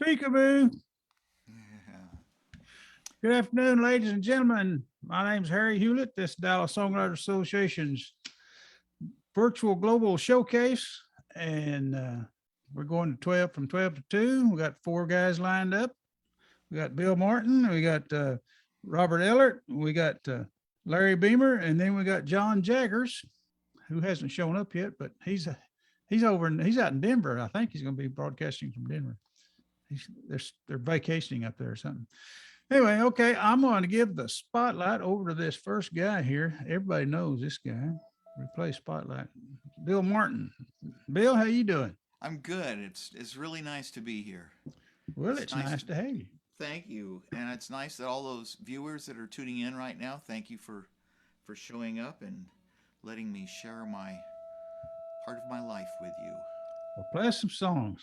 Peekaboo. Yeah. Good afternoon, ladies and gentlemen. My name's Harry Hewlett. This is Dallas Songwriters Association's virtual global showcase. And we're going to 12 from 12 to 2. We got four guys lined up. We got Bill Martin. We got Robert Ellert. We got Larry Beamer. And then we got John Jaggers, who hasn't shown up yet, but he's out in Denver. I think he's going to be broadcasting from Denver. They're vacationing up there or something. Anyway, okay, I'm going to give the spotlight over to this first guy here. Everybody knows this guy. Replace spotlight. Bill Martin. Bill, how you doing? I'm good. It's really nice to be here. Well, It's it's nice. nice to have you. Thank you. And it's nice that all those viewers that are tuning in right now, thank you for showing up and letting me share my part of my life with you. Well, play us some songs.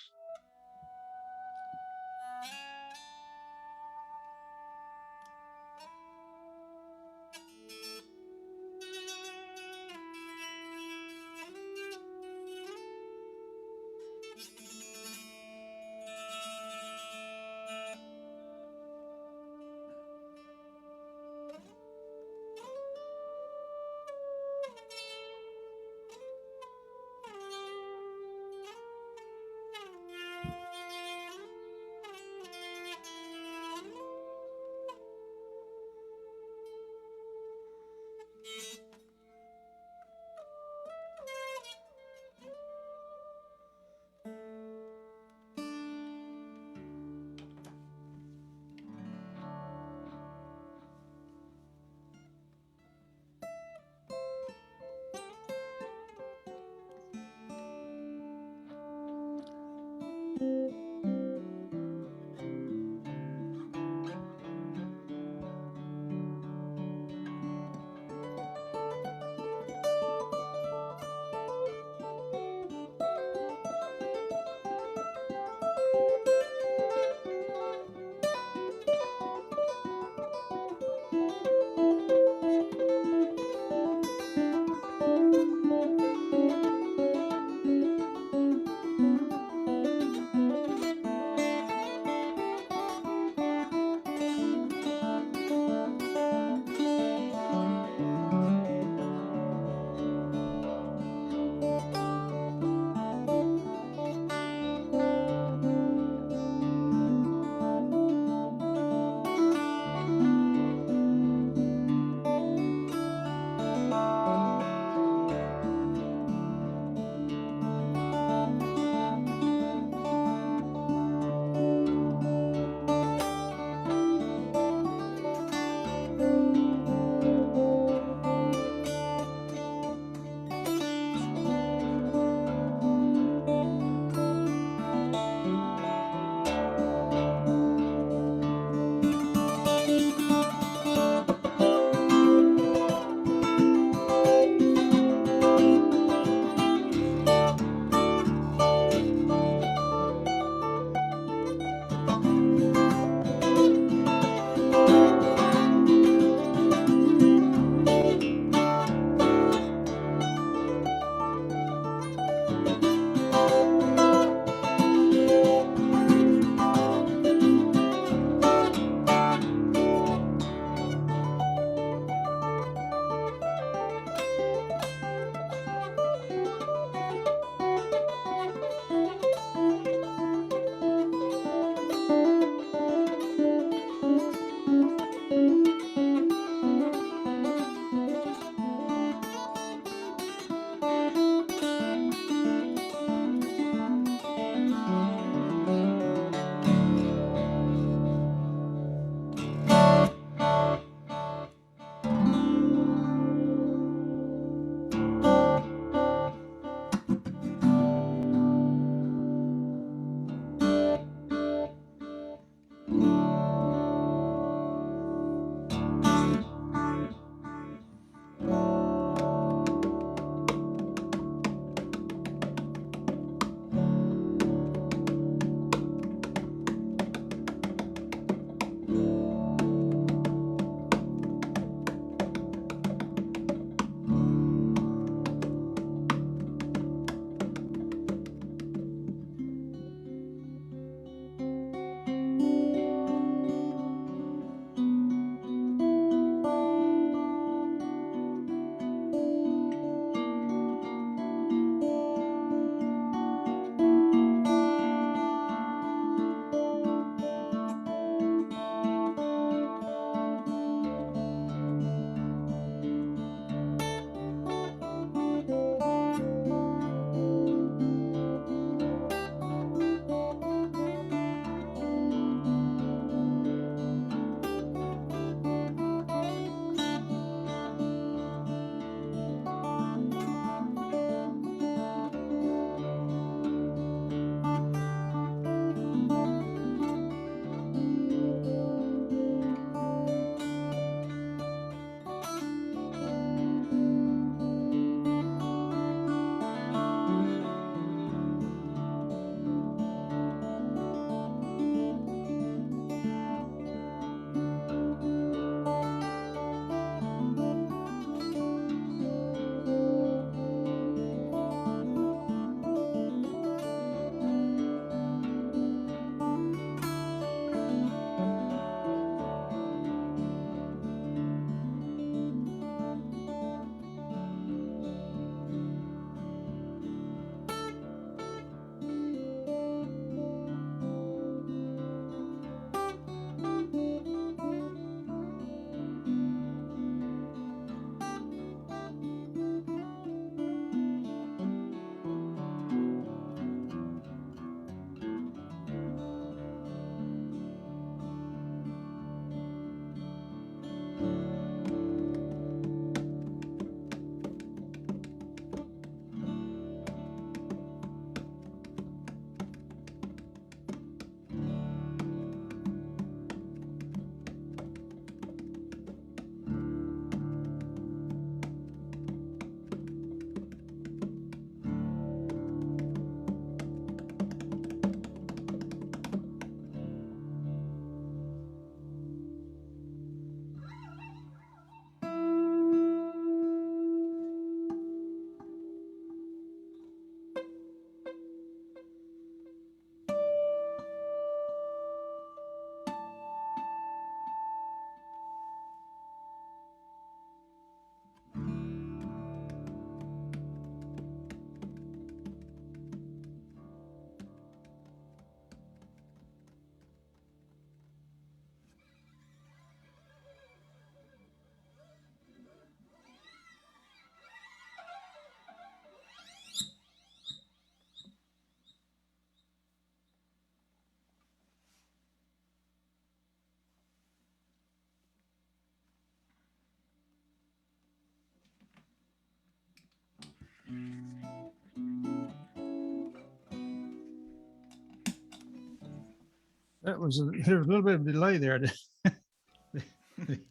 That was, there was a little bit of delay there. Okay.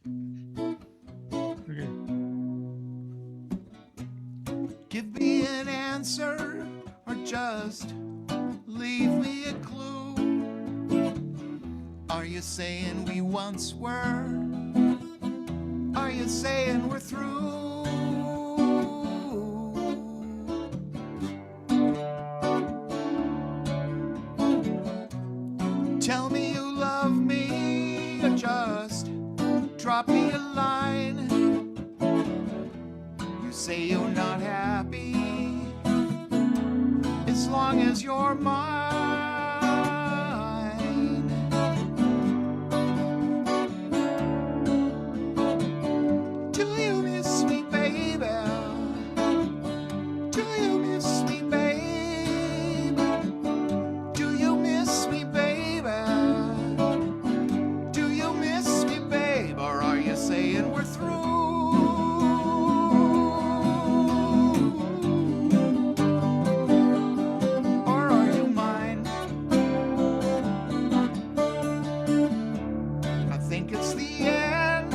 Give me an answer or just leave me a clue. Are you saying we once were? Are you saying we're through? Tell me you love me or just drop me a line. You say you're not happy as long as you're mine. Do you miss me, baby? Do you miss me, babe? Do you miss me, baby? Do you miss me, babe? Or are you saying we're through? Or are you mine? I think it's the end.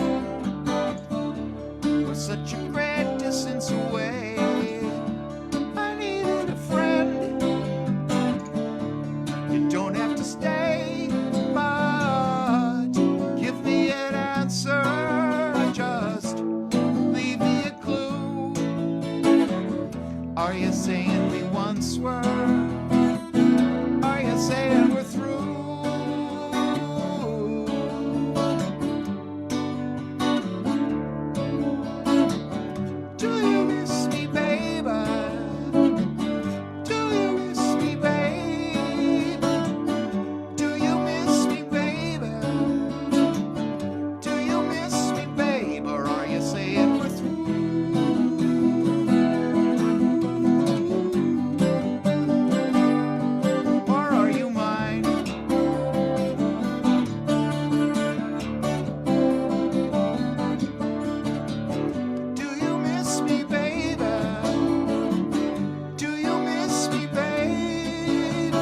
We're such a great distance away. I needed a friend. You don't have to stay, but give me an answer. Just leave me a clue. Are you saying we once were? Are you saying we're through? Do you miss me, baby? Do you miss me, babe? Do you miss me, baby? Do you miss me, babe? Or are you saying we're through? Or are you mine? Do you miss me, baby? Do you miss me, babe?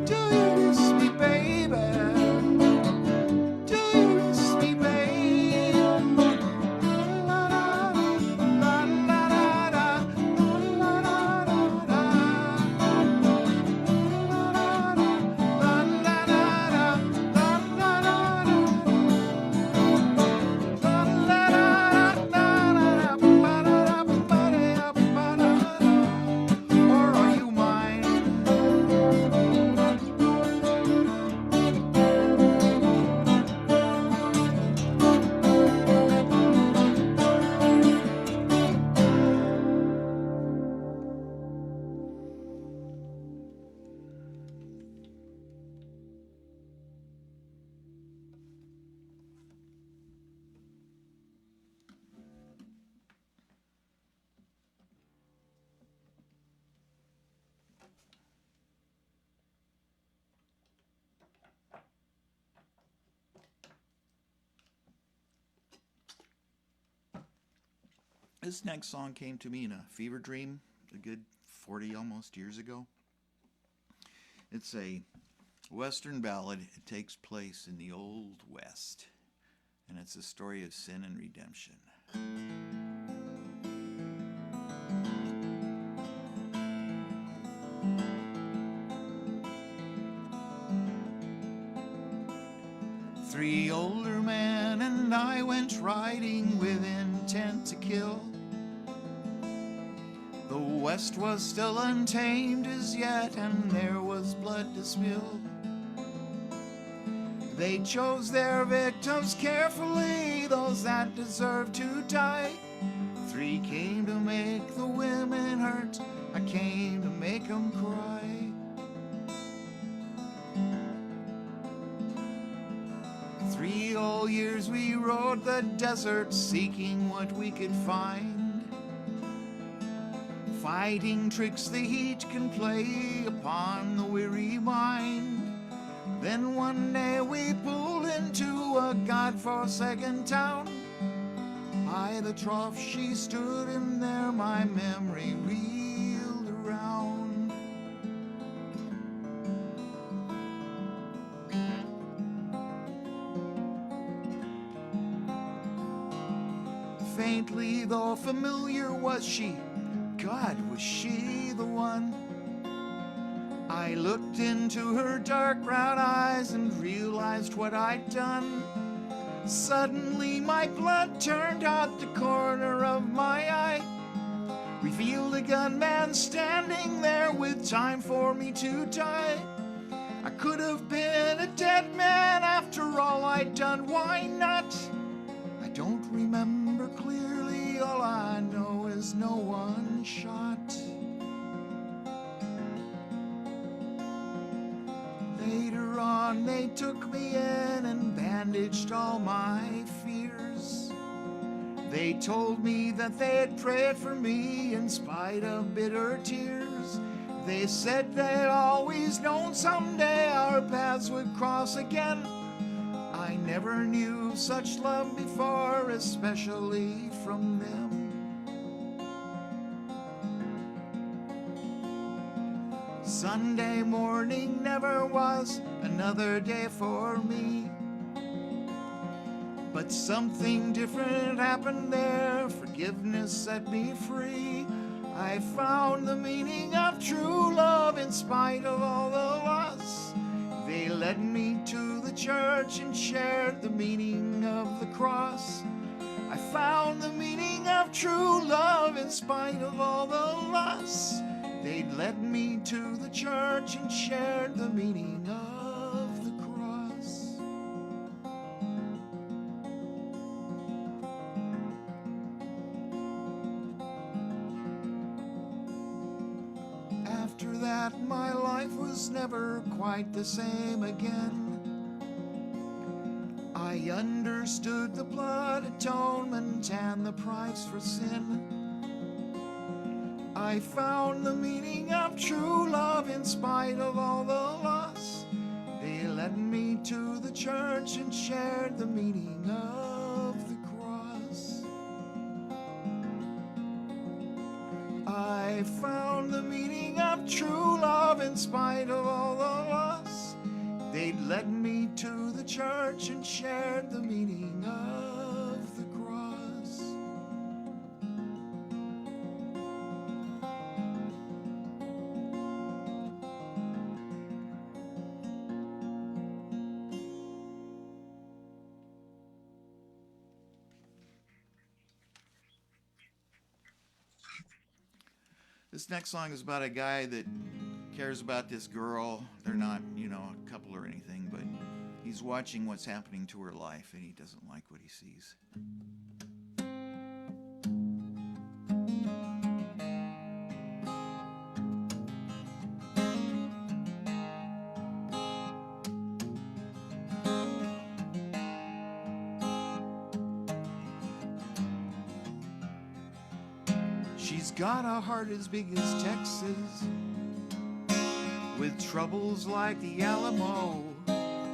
Do you miss me, baby? Do you miss me, babe? La la la la la la la la la la. Or are you mine? This next song came to me in a fever dream a good 40 almost years ago. It's a Western ballad. It takes place in the Old West, and it's a story of sin and redemption. Three older men and I went riding with intent to kill. The West was still untamed as yet, and there was blood to spill. They chose their victims carefully, those that deserved to die. Three came to make the women hurt, I came to make them cry. 3 whole years we rode the desert, seeking what we could find. Fighting tricks the heat can play upon the weary mind. Then one day we pulled into a God-forsaken town. By the trough she stood, and there my memory reeled around. faintly, though familiar. Was she, God, was she the one? I looked into her dark brown eyes and realized what I'd done. Suddenly my blood turned out the corner of my eye, revealed a gunman standing there with time for me to die. I could have been a dead man after all I'd done, why not? I don't remember clearly, all I know is no one shot. Later on they took me in and bandaged all my fears. They told me that they had prayed for me in spite of bitter tears. They said they'd always known someday our paths would cross again. I never knew such love before, especially from them. Sunday morning never was another day for me, but something different happened there. Forgiveness set me free. I found the meaning of true love in spite of all the loss. They led me to the church and shared the meaning of the cross. I found the meaning of true love in spite of all the loss. They'd led me to the church and shared the meaning of the cross. After that, my life was never quite the same again. I understood the blood atonement and the price for sin. I found the meaning of true love in spite of all the loss. They led me to the church and shared the meaning of the cross. I found the meaning of true love in spite of all the loss. They'd led me to the church and shared the meaning of the cross. This next song is about a guy that cares about this girl. They're not, a couple or anything, but he's watching what's happening to her life and he doesn't like what he sees. She's got a heart as big as Texas, with troubles like the Alamo.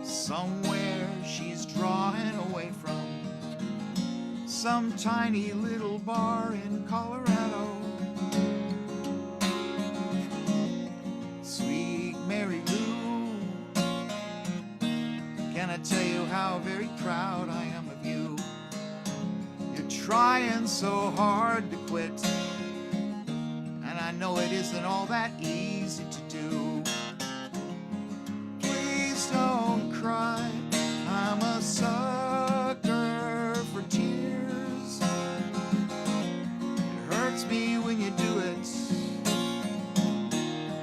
Somewhere she's drawing away from some tiny little bar in Colorado. Sweet Mary Lou, can I tell you how very proud I am of you? You're trying so hard to quit, and I know it isn't all that easy to do. Please don't cry, I'm a sucker for tears. It hurts me when you do it,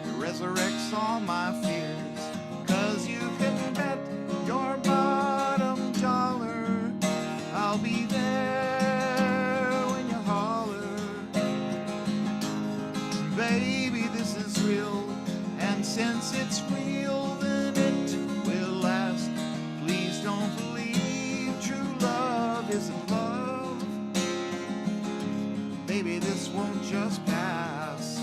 it resurrects all my fears. 'Cause you can bet your bottom dollar I'll be there when you holler. Baby, this is real, and since it's real, then it will last. Please don't believe true love isn't love. Baby, this won't just pass.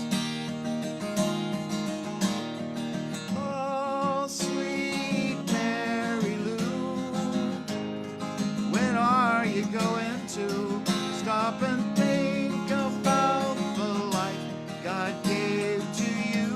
Oh, sweet Mary Lou, when are you going to stop and think about the life God gave to you?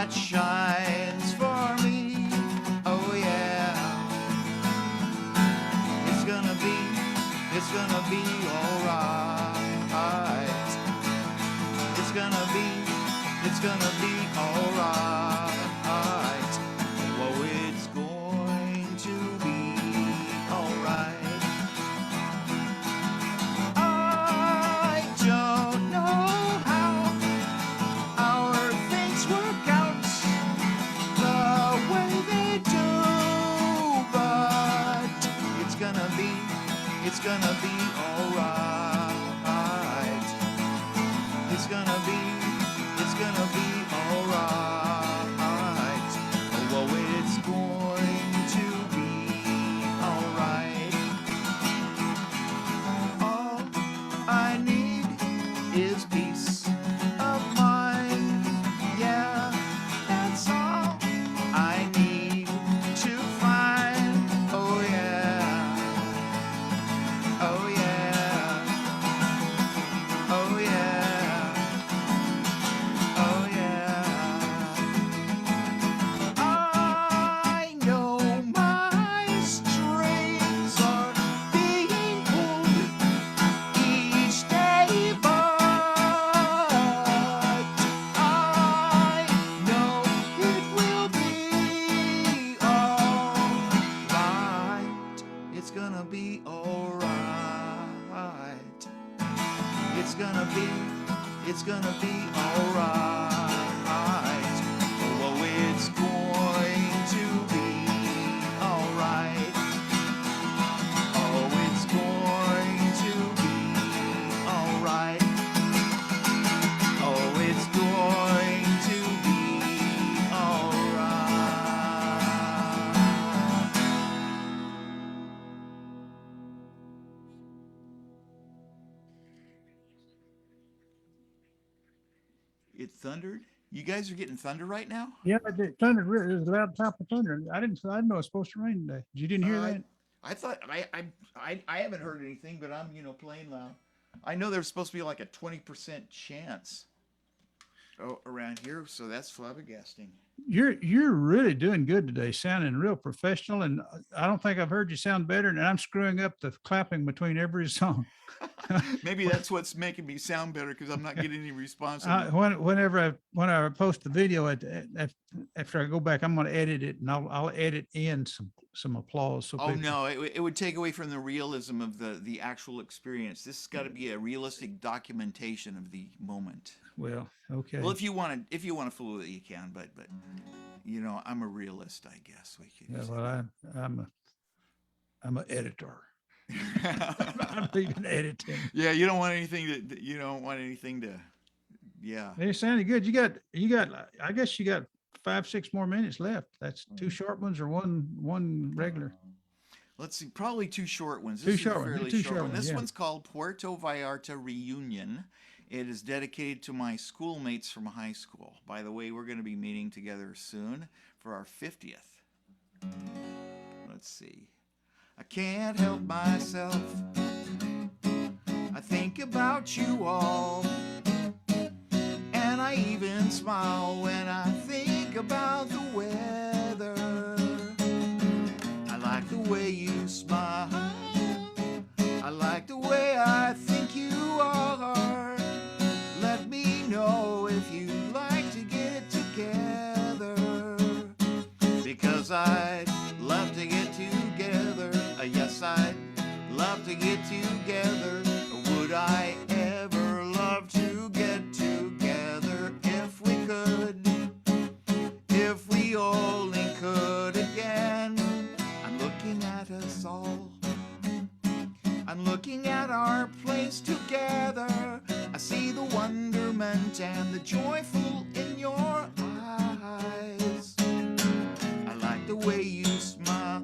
that shines for me. Oh yeah, it's gonna be alright. It's gonna be alright. Oh, it's going to be alright. I don't know how our things work out the way they do, but it's gonna be alright. It's gonna be alright. Oh, it's going to be alright. All I need is peace of mind. Yeah, that's all I need to find. Oh yeah. Oh yeah. Oh yeah. Oh yeah. I know my strings are being pulled each day, but I know it will be alright. It's gonna be alright. It's gonna be alright. Oh, it's going to be alright. Oh, it's going to be alright. Oh, it's going to be alright. It thundered? You guys are getting thunder right now? Yeah, it did. Thunder, it was a loud top of thunder. I didn't know it was supposed to rain today. You didn't hear that? I thought I haven't heard anything, but I'm playing loud. I know there's supposed to be like a 20% chance around here, so that's flabbergasting. You're really doing good today, sounding real professional, and I don't think I've heard you sound better. And I'm screwing up the clapping between every song. Maybe that's what's making me sound better because I'm not getting any response. Whenever I post the video after I go back, I'm going to edit it, and I'll edit in some applause. So Oh no, it would take away from the realism of the actual experience. This has got to be a realistic documentation of the moment. Well, okay. Well, if you want to fool with it, you can, but I'm a realist, I guess we could. Yeah, well, I'm an editor. I'm even editing. Yeah, you don't want anything to. Yeah. It sounded good. You got. I guess you got 5-6 more minutes left. That's 2 short ones or one regular. Let's see, probably 2 short ones. Two This short is a ones. fairly Two short short one. ones, This yeah. one's called Puerto Vallarta Reunion. It is dedicated to my schoolmates from high school. By the way, we're going to be meeting together soon for our 50th. Let's see. I can't help myself. I think about you all. And I even smile when I think about the weather. I like the way you smile. I like the way I think you are. Let me know if you'd like to get together, because I'd love to get together. Yes, I'd love to get together. Would I ever love to get together if we could? If we only could again. I'm looking at us all. I'm looking at our place together. I see the wonderment and the joyful in your eyes. I like the way you smile.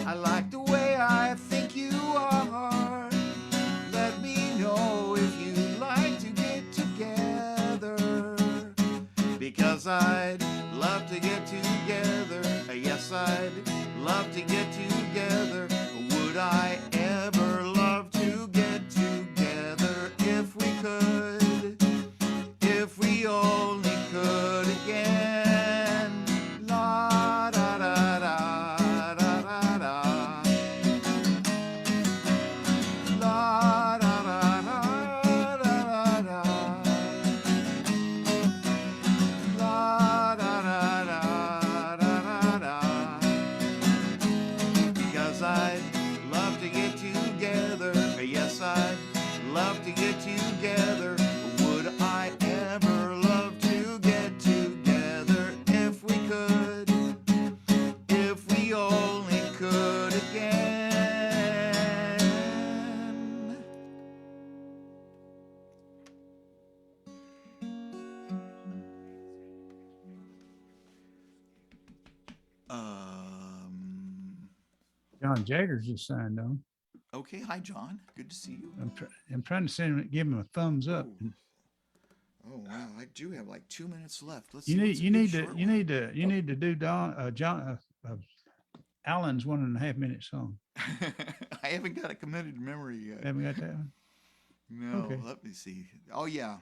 I like the way I think you are. Let me know if you'd like to get together, because I'd love to get together. Yes, I'd love to get together. Would I ever love to get together if we could? If we only could again. John Jaggers just signed on. Okay, hi John. Good to see you. I'm trying to send him, give him a thumbs up. Ooh. Oh wow, I do have like 2 minutes left. Let's You see. need What's a you good need to short you one? need to you need to do John Allen's 1.5 minute song. I haven't got a committed memory yet. Haven't got that one? No, Okay. let me see. Oh yeah,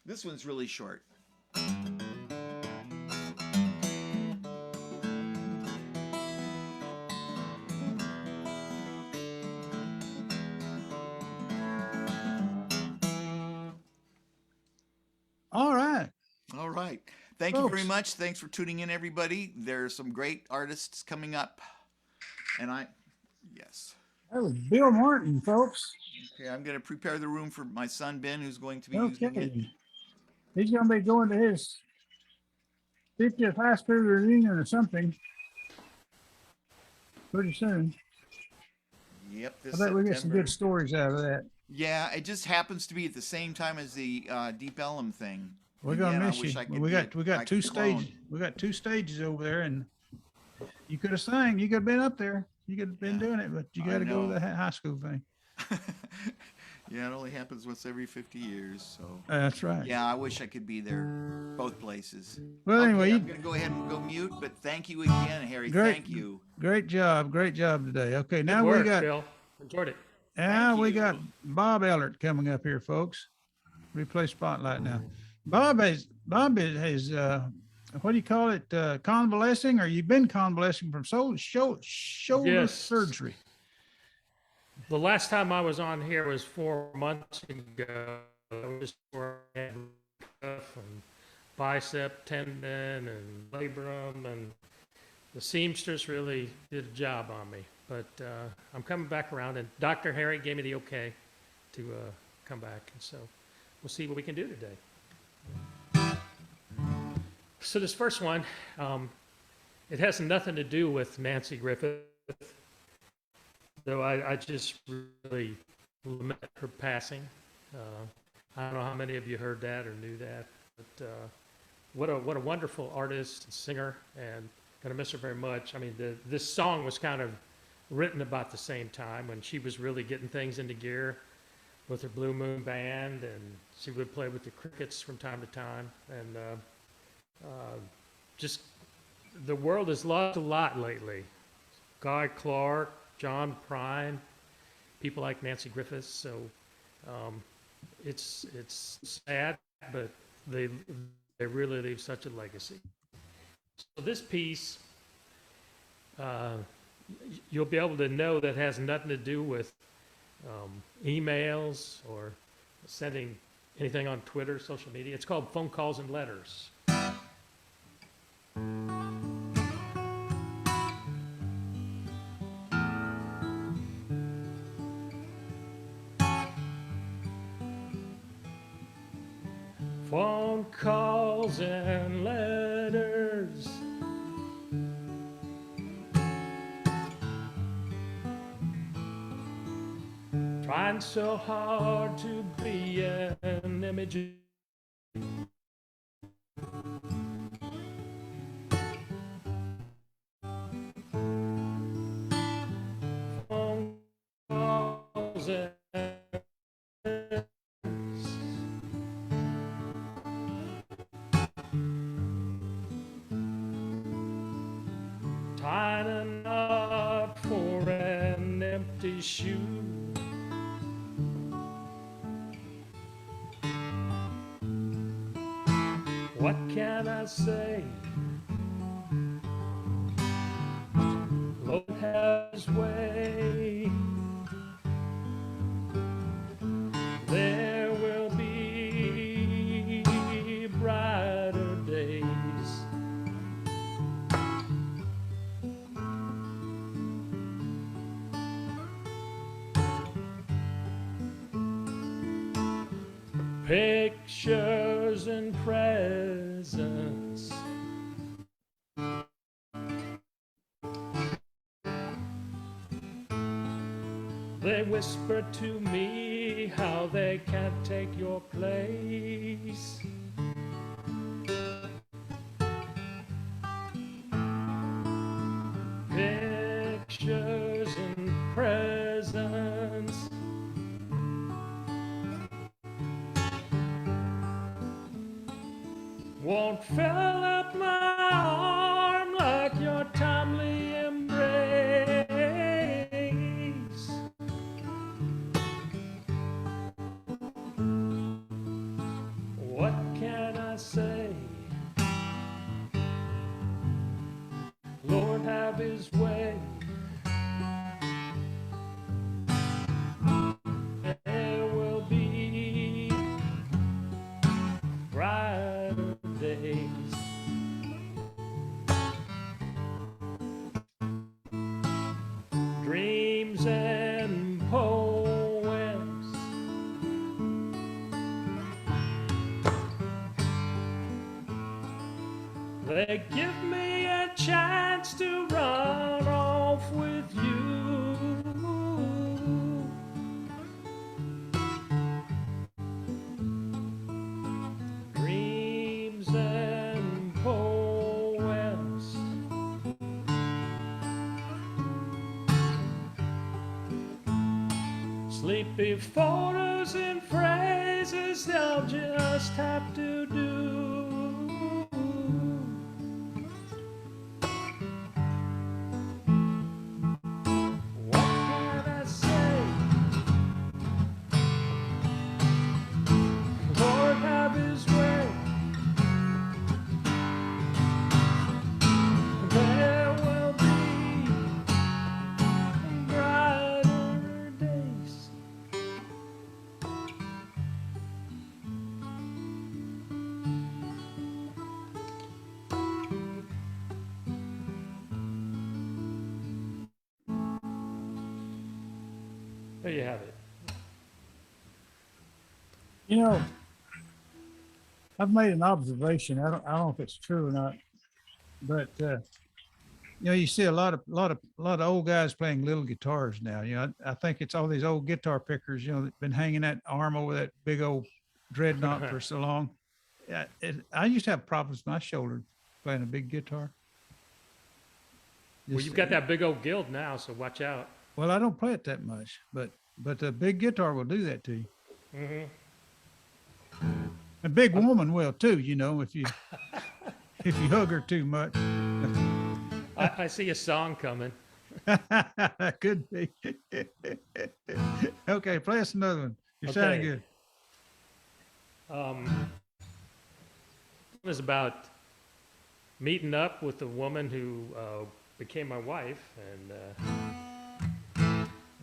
this one's really short. All right, All right. Thank you very folks. much. Thanks for tuning in, everybody. There's some great artists coming up, and yes. That was Bill Martin, folks. Okay, I'm going to prepare the room for my son Ben, who's going to be using it. Okay. He's gonna be going to his 50th high school reunion or something pretty soon. Yep, I this bet we get some September. good stories out of that. Yeah, it just happens to be at the same time as the Deep Ellum thing. We're And gonna yet I miss wish you. I could We be got it we got like two a clone. stages. We got 2 stages over there, and you could have sang. You could have been up there. You could have been Yeah, doing it, but you I got to go to know. the high school thing. Yeah, it only happens once every 50 years. So That's right. yeah, I wish I could be there, both places. Well, Okay, anyway, I'm gonna go ahead and go mute. But thank you again, Harry. Great. Thank you. Great job today. Okay, Good now work, we got Bill. Enjoyed it. now we you. got Bob Ellert coming up here, folks. Replay spotlight now. Bob has what do you call it? Convalescing, or you've been convalescing from shoulder Yes. surgery. The last time I was on here was 4 months ago. I was for cuff and bicep tendon and labrum, and the seamstress really did a job on me. But I'm coming back around, and Dr. Harry gave me the okay to come back, and so we'll see what we can do today. So this first one, it has nothing to do with Nancy Griffith, though I just really lament her passing. I don't know how many of you heard that or knew that, but what a wonderful artist and singer, and gonna miss her very much. I mean, this song was kind of written about the same time when she was really getting things into gear with her Blue Moon Band, and she would play with the Crickets from time to time, and just the world has lost a lot lately. Guy Clark, John Prine, people like Nancy Griffith. So it's sad, but they really leave such a legacy. So this piece, you'll be able to know that has nothing to do with emails or sending anything on Twitter, social media. It's called Phone Calls and Letters. Phone calls and letters, trying so hard to be an image. Phone calls and tying a knot for an empty shoe. What can I say? Lord has way. There will be brighter days. Pictures and presents, they whisper to me how they can't take your place. Pictures and won't fill up my arm like your timely embrace. What can I say? Lord, have his way. There will be brighter days. Dreams and poems, they give me a chance to run off with you. Dreams and poems, sleepy photos and phrases they'll just have to do. What can I say? Lord, have his way. There will be brighter days. There you have it. You know, I've made an observation. I don't know if it's true or not, but you know, you see a lot of old guys playing little guitars now. You know, I think it's all these old guitar pickers. You know, that been hanging that arm over that big old dreadnought for so long. Yeah, I used to have problems with my shoulder playing a big guitar. Well, Just- you've got that big old guild now, so watch out. Well, I don't play it that much, but the big guitar will do that to you. Mm-hmm. A big woman will too, you know, if you if you hug her too much. I see a song coming. Could be. Okay, play us another one. You're sounding Okay. good. One is about meeting up with a woman who became my wife, and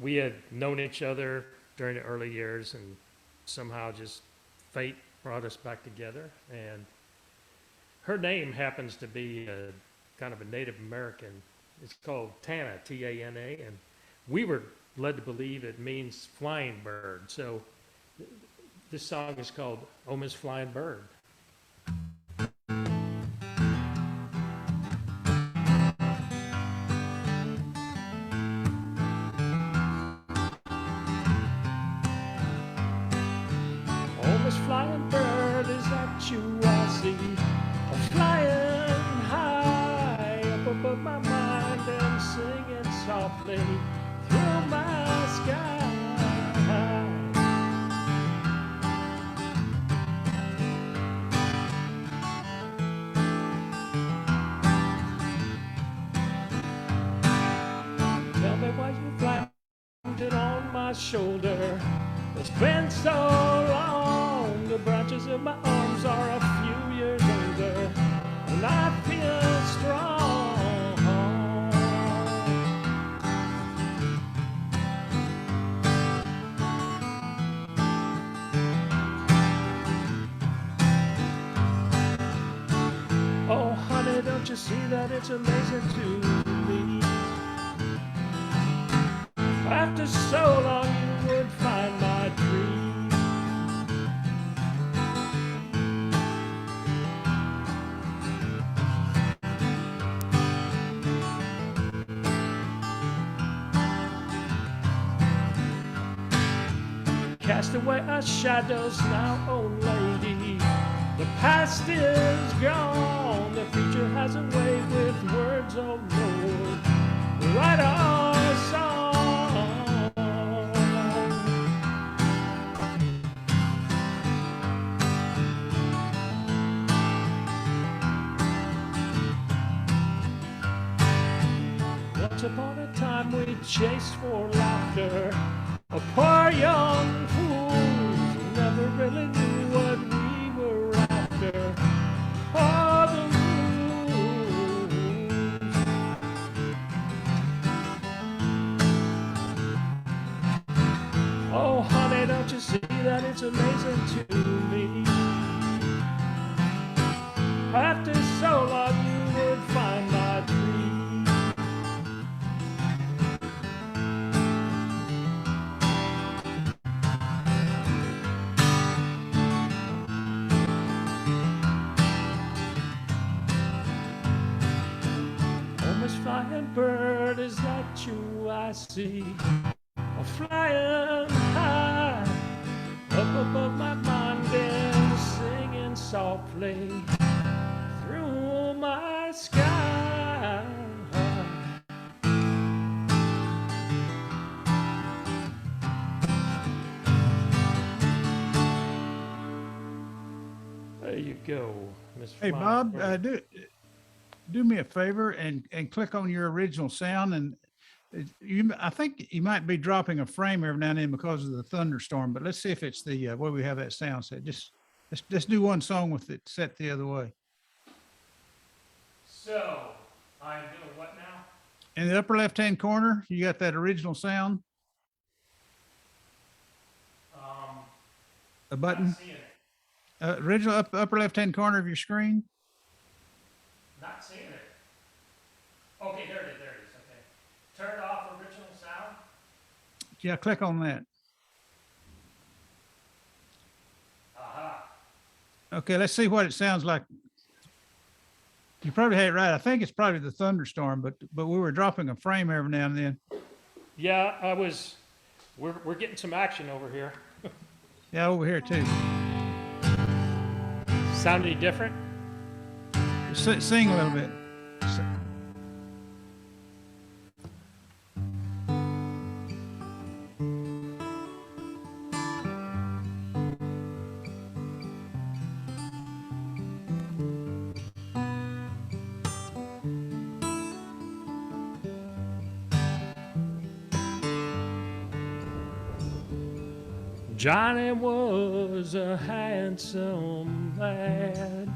we had known each other during the early years, and somehow just fate brought us back together. And her name happens to be a kind of a Native American. It's called Tana, T-A-N-A, and we were led to believe it means flying bird. So this song is called "Oh Miss Flying Bird." Oh, Miss Flying Bird, is that you I see? Flying high up above my mind and singing softly through my sky. Tell me why you planted on my shoulder. It's been so long, the branches of my arms are a few years older, and I feel strong. Oh, honey, don't you see that it's amazing to me? After so long, you would find my dream. Cast away our shadows now, oh lady. The past is gone, the future has a way with words, oh Lord. Write our song. chased for laughter, a poor young fools who never really knew what we were after. Oh, the rules. Oh, honey, don't you see that it's amazing to me? After so long, you would find my tree. Oh, Miss Flying Bird, is that you I see? Oh, flying high up above my mind and singing softly through my sky. There you go, Miss. Hey, Flying Bob, Bird. do me a favor and click on your original sound. And I think you might be dropping a frame every now and then because of the thunderstorm, but let's see if it's the way we have that sound set. Let's do one song with it set the other way. So, I'm doing what now? In the upper left-hand corner, you got that original sound, a button, Not seeing it. original upper left-hand corner of your screen. Not seeing it. Okay, there it is. There it is. Okay. Turn off original sound. Yeah, click on that. Aha. Okay, let's see what it sounds like. You probably had it right. I think it's probably the thunderstorm, but we were dropping a frame every now and then. Yeah, I was. We're getting some action over here. Yeah, over here too. Sound any different? Sing a little bit. Johnny was a handsome lad,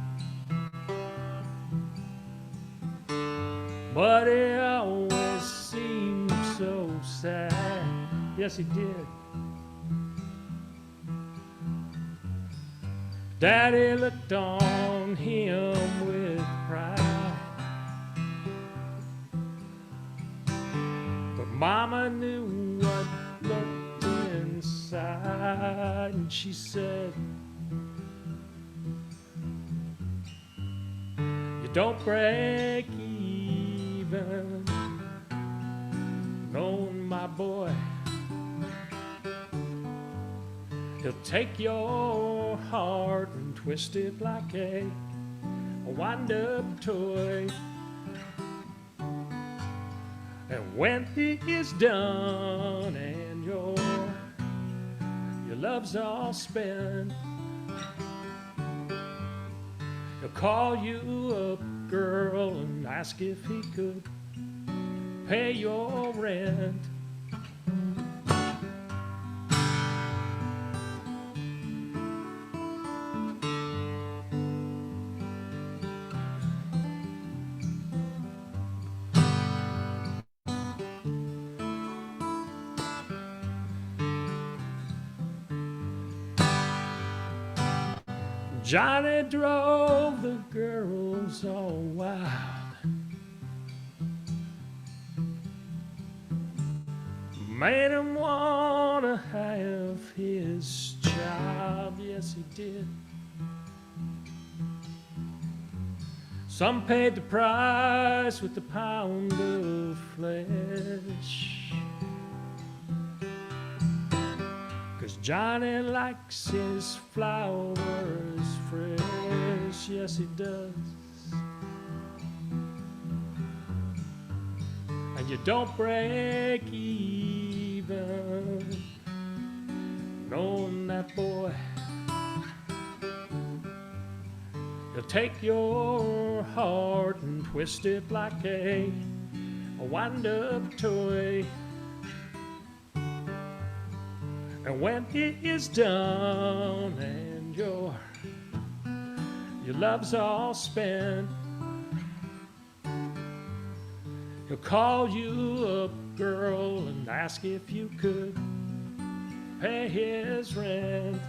but he always seemed so sad. Yes, he did. Daddy looked on him with pride, but Mama knew what looked inside, and she said, "You don't break even, knowing my boy. He'll take your heart and twist it like a wind-up toy. And when he is done and your love's all spent, he'll call you up, girl, and ask if he could pay your rent." Johnny drove the girls all wild, made him wanna have his child. Yes, he did. Some paid the price with a pound of flesh, 'cause Johnny likes his flowers fresh. Yes, he does. And you don't break even, knowing that boy. He'll take your heart and twist it like a wind-up toy. And when it is done and your love's all spent, he'll call you up, girl, and ask if you could pay his rent.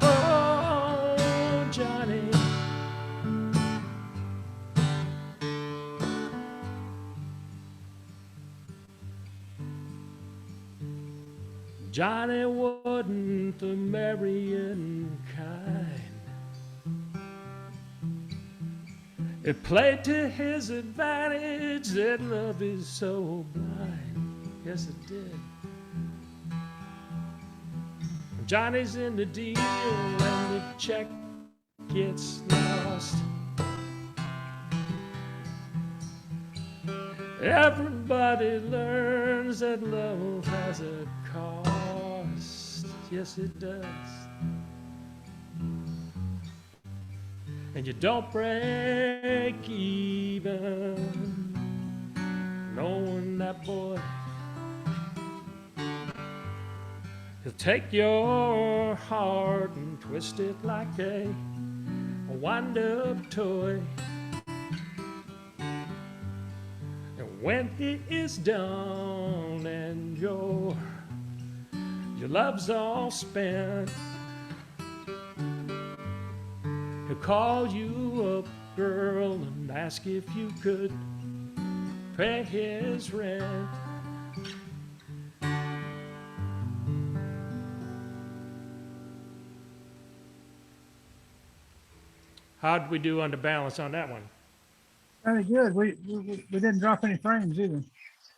Oh, Johnny, Johnny wasn't the marrying kind. It played to his advantage that love is so blind. Yes, it did. Johnny's in the deal when the check gets lost. Everybody learns that love has a cost. Yes, it does. And you don't break even knowing that boy, he'll take your heart and twist it like a wind-up toy. And when it is done and your love's all spent, he'll call you up, girl, and ask if you could pay his rent. How'd we do on the balance on that one? Very good. We didn't drop any frames either.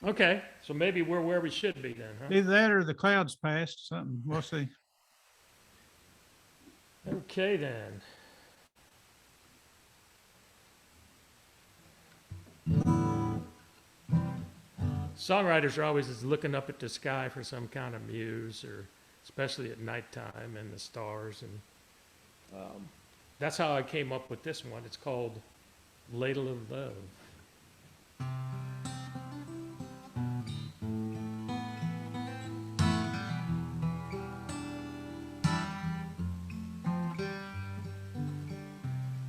Okay, so maybe we're where we should be then, huh? Either that or the clouds passed, something. We'll see. Okay then. Songwriters are always just looking up at the sky for some kind of muse, or especially at nighttime and the stars, and that's how I came up with this one. It's called Ladle of Love.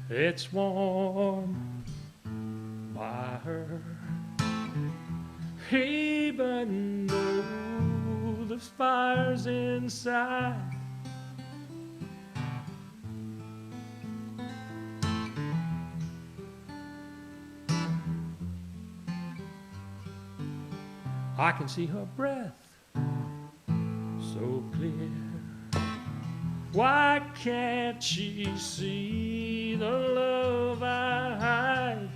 It's warm by her, even though the fire's inside. I can see her breath so clear. Why can't she see the love I hide?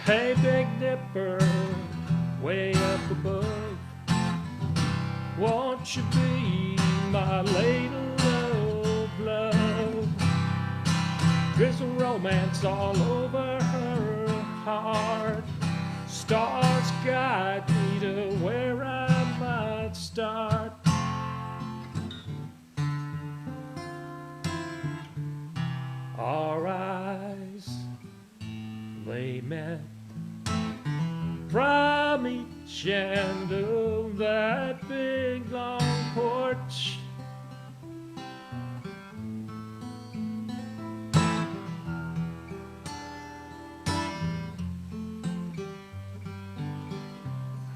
Hey, Big Dipper, way up above, won't you be my ladle of love? Drizzle romance all over her heart. Stars guide me to where I might start. Our eyes, they met from each end of that big long porch.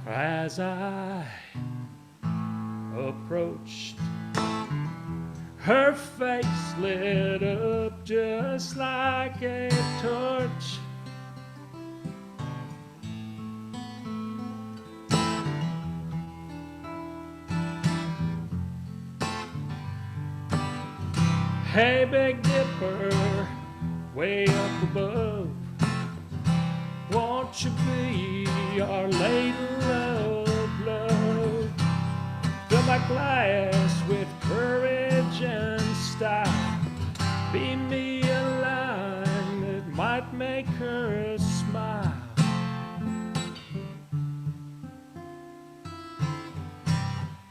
As I approached, her face lit up just like a torch. Hey, Big Dipper, way up above, won't you be our ladle of love? Fill my glass with courage and style. Be me a line that might make her smile.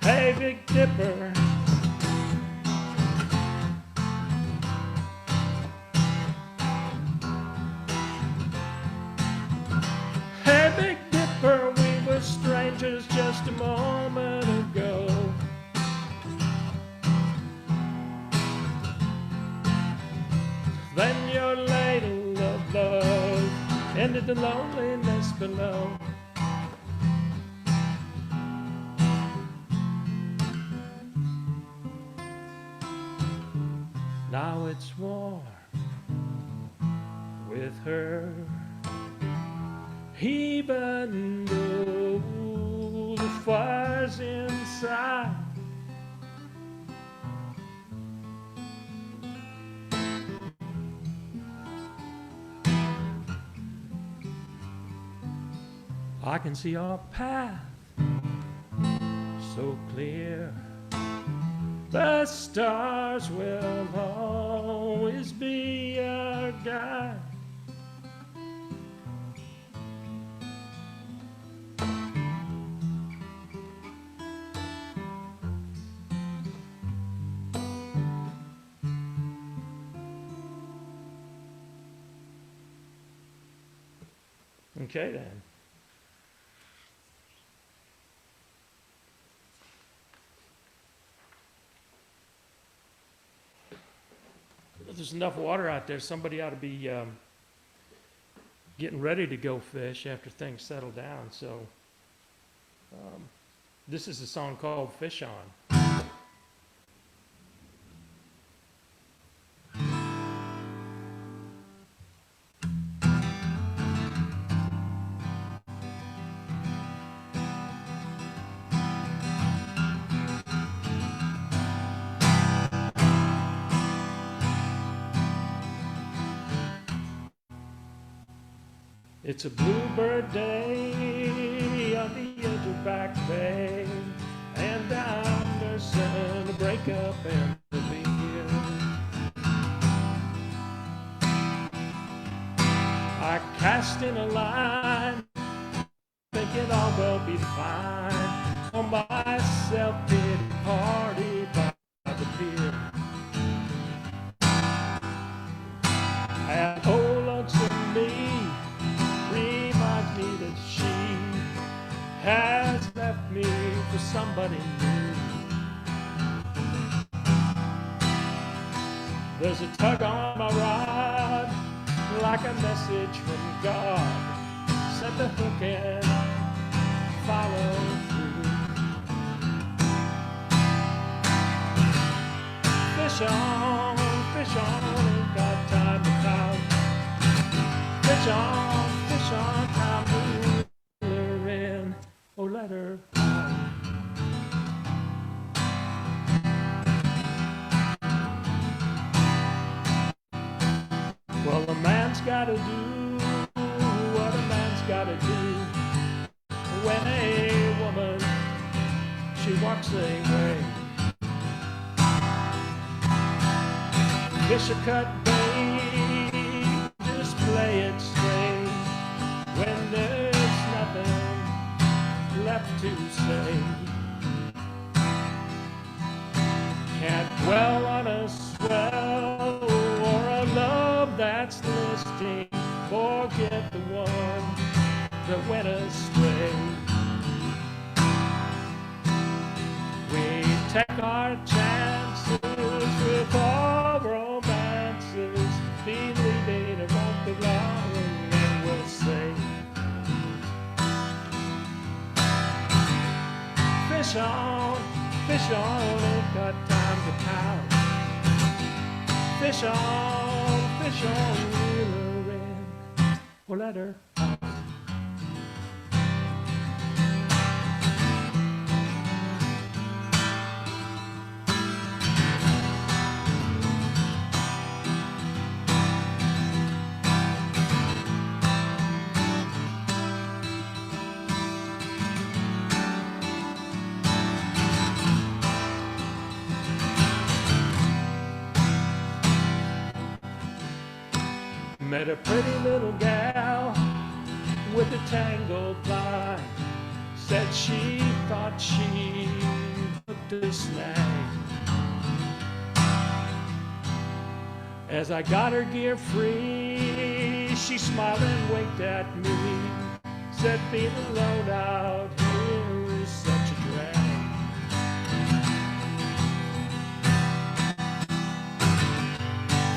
Hey, Big Dipper. Hey, Big Dipper, we were strangers just a moment ago. Then your ladle of love ended the loneliness below. Now it's warm with her, even though the fire's inside. I can see our path so clear. The stars will always be our guide. Okay then. If there's enough water out there, somebody ought to be getting ready to go fish after things settle down. So this is a song called Fish On. It's a bluebird day on the edge of Back Bay, and I'm nursing a breakup and the beer. I cast in a line, thinking all will be fine on my self-pity party by the pier. And oh, lonesome me reminds me that she has left me for somebody new. There's a tug on my rod, like a message from God. Set the hook and follow through. Fish on, ain't got time to pout. Fish on, time to reel her in, or let her out. Well, a man's gotta do what a man's gotta do when a woman, she walks away. Fish a cut bait, just play it straight when there's nothing left to say. Can't dwell on a swell or a love that's listing. Forget the one that went astray. We take our chances with all romances, believing it won't be long, and we'll say, fish on, ain't got time to pout. Fish on, reel her in, or let her out. Met a pretty little gal with a tangled line. Said she thought she'd to snag. As I got her gear free, she smiled and winked at me, said being alone out here is such a drag.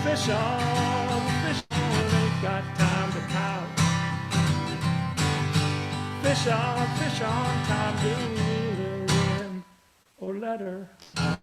Fish on, ain't got time to count. Fish on, time to reel her in or let her out.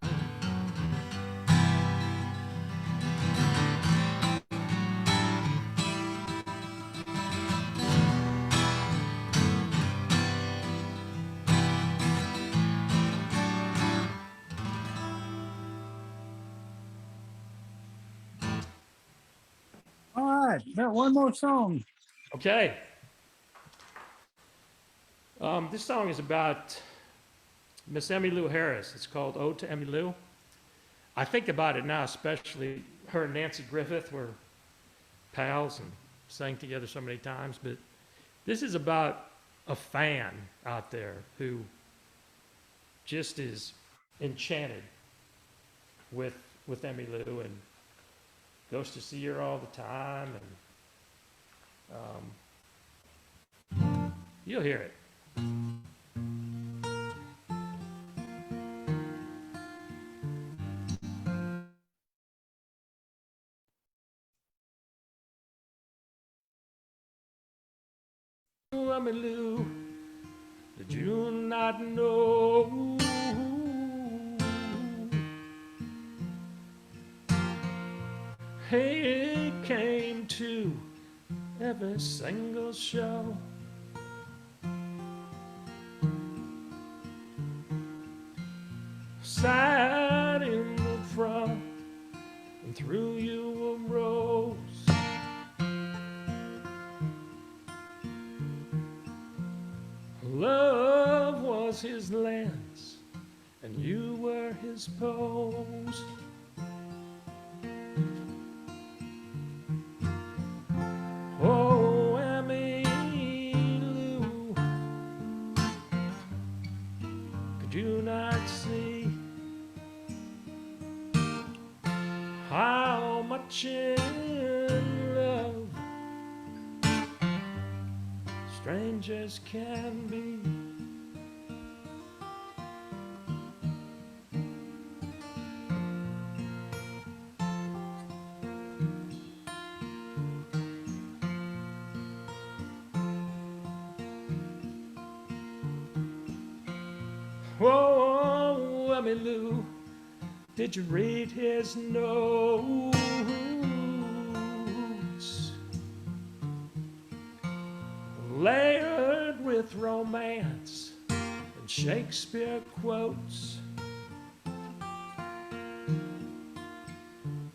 All right, got one more song. Okay. This song is about Miss Emmylou Harris. It's called Ode to Emmylou. I think about it now, especially her and Nancy Griffith were pals and sang together so many times, but this is about a fan out there who just is enchanted with Emmylou and goes to see her all the time, and you'll hear it. Emmylou, did you not know he came to every single show? Sat in the front and threw you a rose. Love was his lens, and you were his pose. Oh, Emmylou, could you not see how much in love strangers can be? Oh, Emmylou, did you read his notes? Layered with romance and Shakespeare quotes.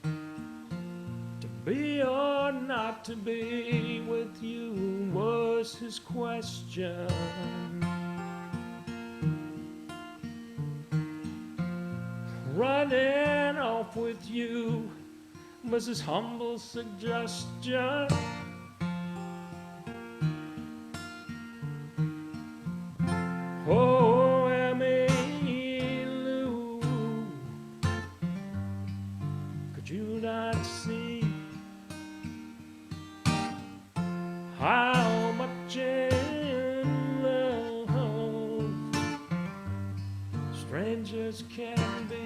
To be or not to be with you was his question. Running off with you was his humble suggestion. Oh, Emmylou, could you not see how much in love strangers can be?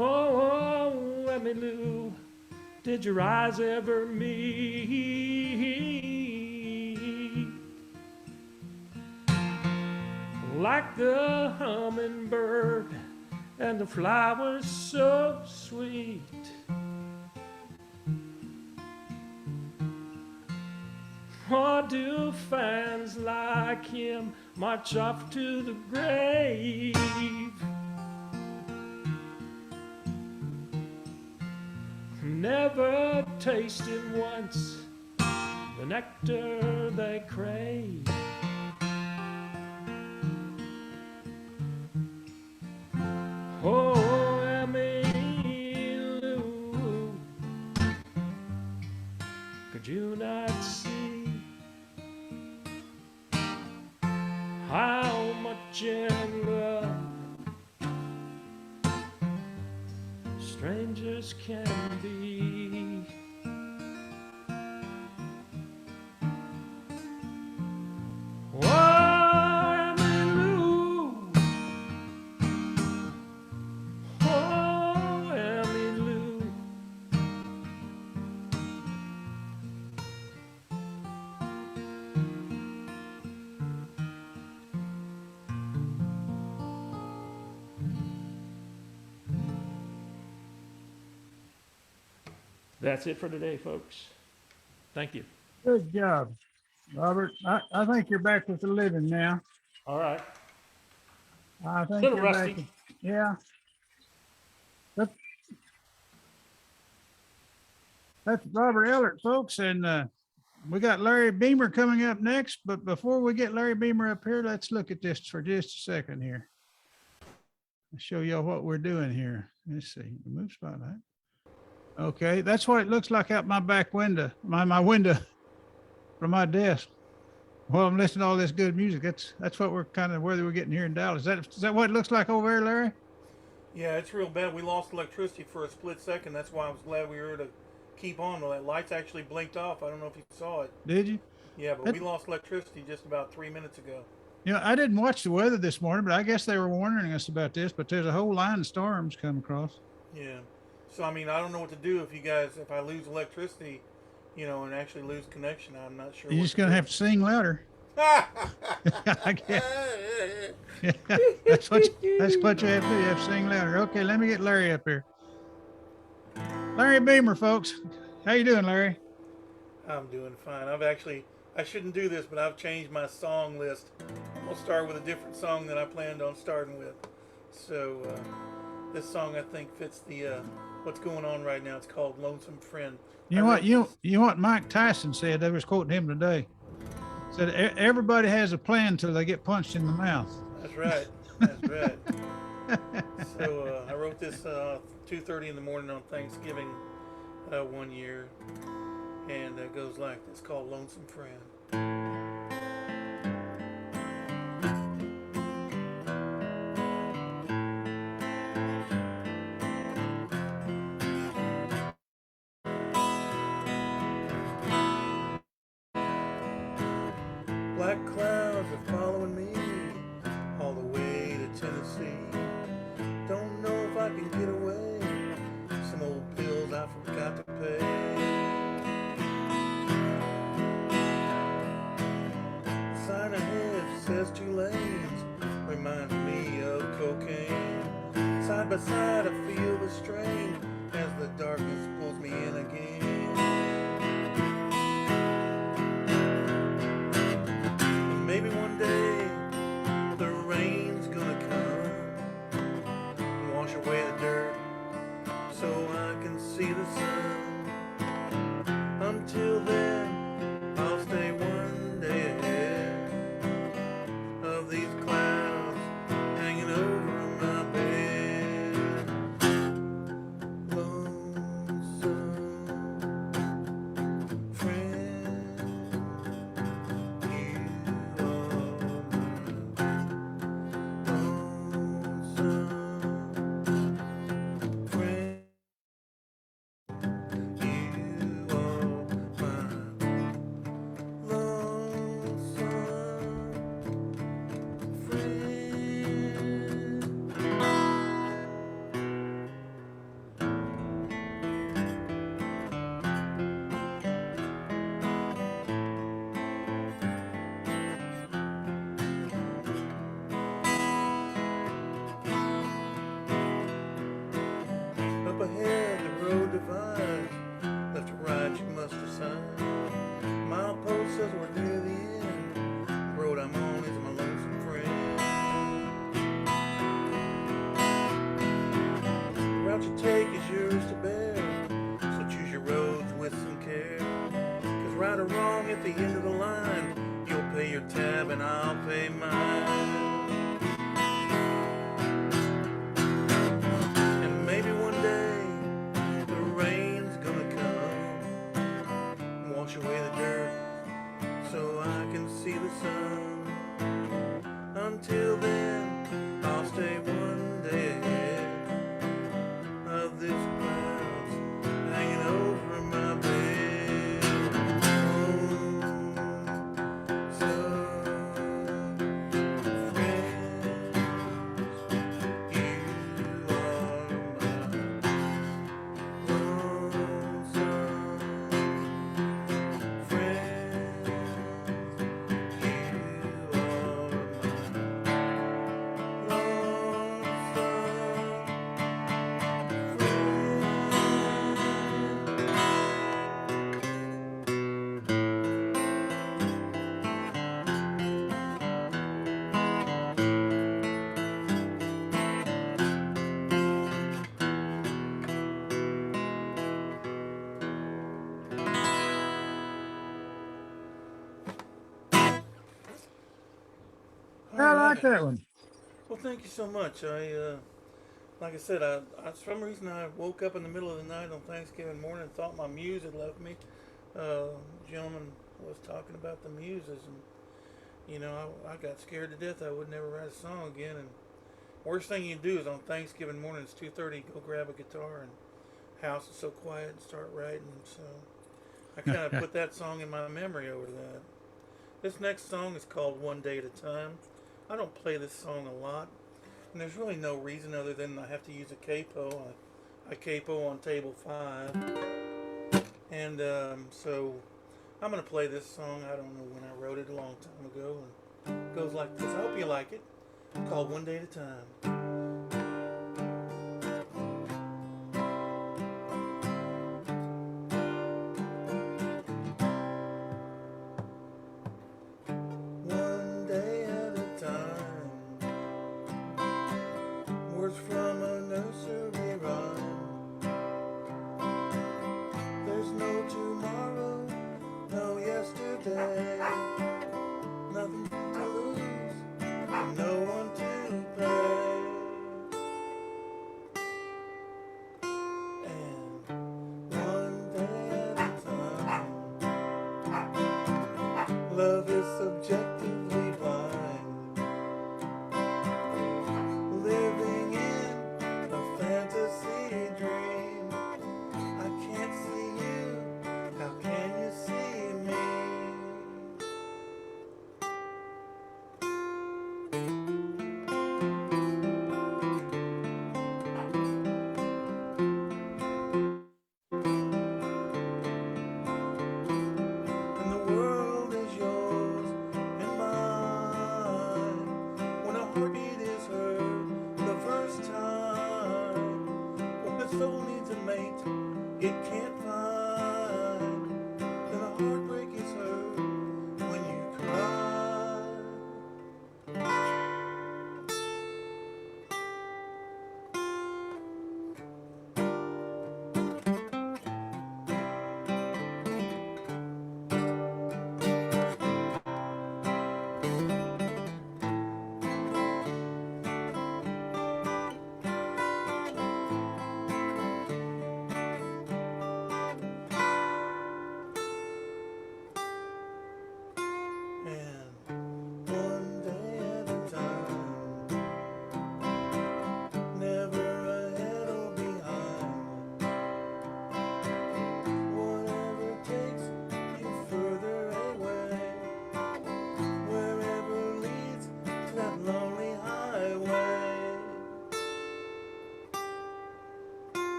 Oh, Emmylou, did your eyes ever meet like the hummingbird and the flowers so sweet? Or do fans like him march off to the grave? Never tasted once the nectar they crave. Oh, Emmylou, could you not see how much in love strangers can be? Oh, Emmylou, oh, Emmylou, that's it for today, folks. Thank you. Good job, Robert. I think you're back with the living now. All right. I think Little you're rusty. back. Yeah. That's Robert Ellert, folks, and we got Larry Beamer coming up next. But before we get Larry Beamer up here, let's look at this for just a second here. I'll show y'all what we're doing here. Let's see. Move spotlight. Okay, that's what it looks like out my back window, my window from my desk. Well, I'm listening to all this good music. That's what we're kind of where we're getting here in Dallas. Is that what it looks like over there, Larry? Yeah, it's real bad. We lost electricity for a split second. That's why I was glad we were to keep on. Well, that lights actually blinked off. I don't know if you saw it. Did you? Yeah, but we lost electricity just about 3 minutes ago. You know, I didn't watch the weather this morning, but I guess they were warning us about this. But there's a whole line of storms come across. Yeah. So, I mean, I don't know what to do if I lose electricity, and actually lose connection. I'm not sure. You're just gonna have to sing louder. I guess. That's what you have to do. You have to sing louder. Okay, let me get Larry up here. Larry Beamer, folks. How you doing, Larry? I'm doing fine. I shouldn't do this, but I've changed my song list. I'm going to start with a different song than I planned on starting with. So, this song I think fits the what's going on right now. It's called Lonesome Friend. You know what? You know what Mike Tyson said? I was quoting him today. Said everybody has a plan till they get punched in the mouth. That's right. That's right. So I wrote this 2:30 in the morning on Thanksgiving one year, and it goes like this. It's called Lonesome Friend. Black clouds are following me all the way to Tennessee. Don't know if I can get away. Some old bills I forgot to pay. The sign ahead says 2 lanes. Reminds me of cocaine. Side by side I feel the strain as the darkness pulls me in again. Maybe one day the rain's gonna come and wash away the dirt so I can see the sun. Until then, I'll stay one day ahead of these clouds hanging over my bed. Lonesome friend, Up ahead, the road divides. Left or right, you must decide. Milepost says we're near the end. The road I'm on is my lonesome friend. The route you take is yours to bear. So choose your roads with some care. 'Cause right or wrong at the end of the line. You'll pay your tab and I'll pay mine. And maybe one day the rain's gonna come and wash away the dirt so I can see the sun. Until then, I'll stay one day ahead of this clouds hanging over my bed. So, friends, you are my lonesome friends. You are my I like that one. Well, thank you so much. Like I said, for some reason I woke up in the middle of the night on Thanksgiving morning and thought my muse had left me. Gentleman was talking about the muses, and I got scared to death I would never write a song again. And worst thing you can do is on Thanksgiving morning, it's 2:30, go grab a guitar and house is so quiet and start writing. So I kind of put that song in my memory over that. This next song is called One Day at a Time. I don't play this song a lot, and there's really no reason other than I have to use a capo. I capo on table 5, and so I'm going to play this song. I don't know when I wrote it, a long time ago, and it goes like this. I hope you like it. It's called One Day at a Time. One day at a time, words from a nursery rhyme. There's no tomorrow, no yesterday, nothing to lose, no one to pay. And one day at a time, love is subjectively blind, living in a fantasy dream. I can't see you, how can you see me? And the world is yours and mine. When a heartbeat is heard the first time, when a soul needs a mate it can't find, then a heartbreak is heard when you cry. And one day at a time, never ahead or behind, whatever takes you further away, wherever leads to that lonely highway.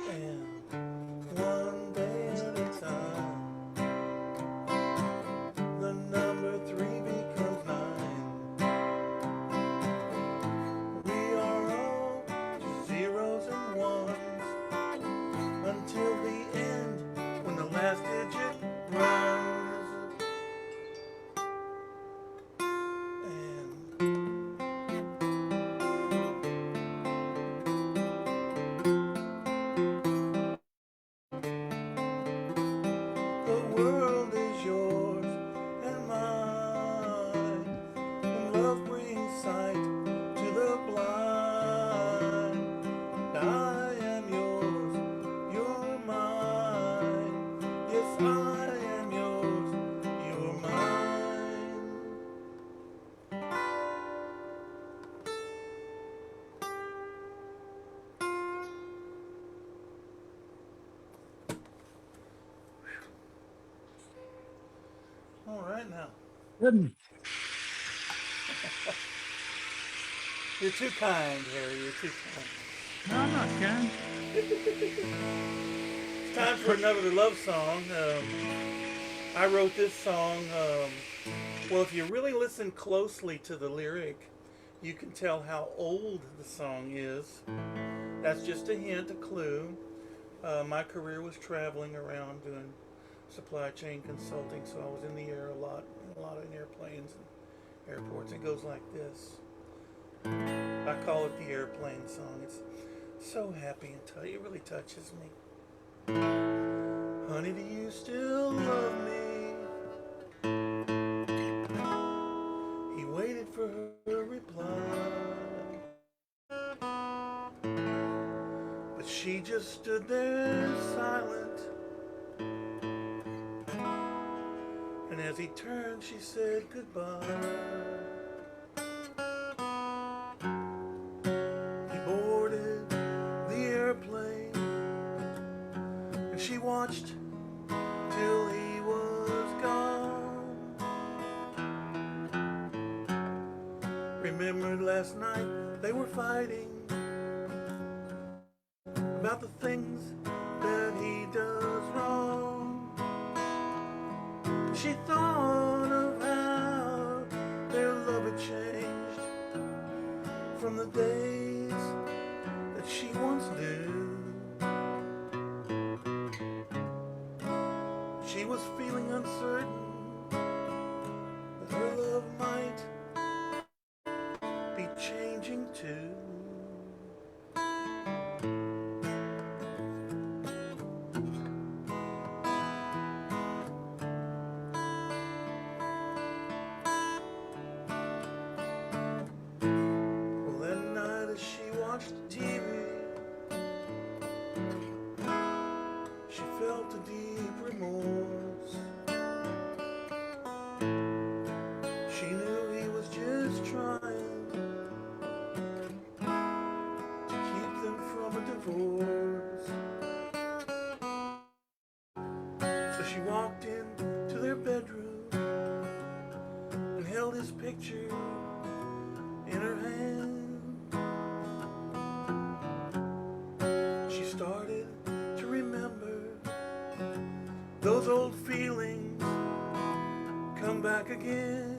And one day at a time, the number 3 becomes 9. We are all just zeros and ones until the end, when the last digit runs. And the world is yours right now. Good. You're too kind, Harry. You're too kind. No, I'm not kind. It's time for another love song. I wrote this song. Well, if you really listen closely to the lyric, you can tell how old the song is. That's just a hint, a clue. My career was traveling around doing supply chain consulting, so I was in the air a lot of airplanes and airports. It goes like this. I call it the airplane song. It's so happy and it really touches me. Honey, do you still love me? He waited for her reply, but she just stood there silent. And as he turned, she said goodbye. He boarded the airplane, and she watched till he was gone. Remembered last night they were fighting about the things that he does wrong. She thought of how their love had changed from the days that she once knew. She was feeling uncertain that her love might be changing too. Well, that night as she watched TV, she felt a deep remorse. She knew he was just trying to keep them from a divorce. So she walked into their bedroom and held his picture in her hand. She started to remember those old feelings come back again.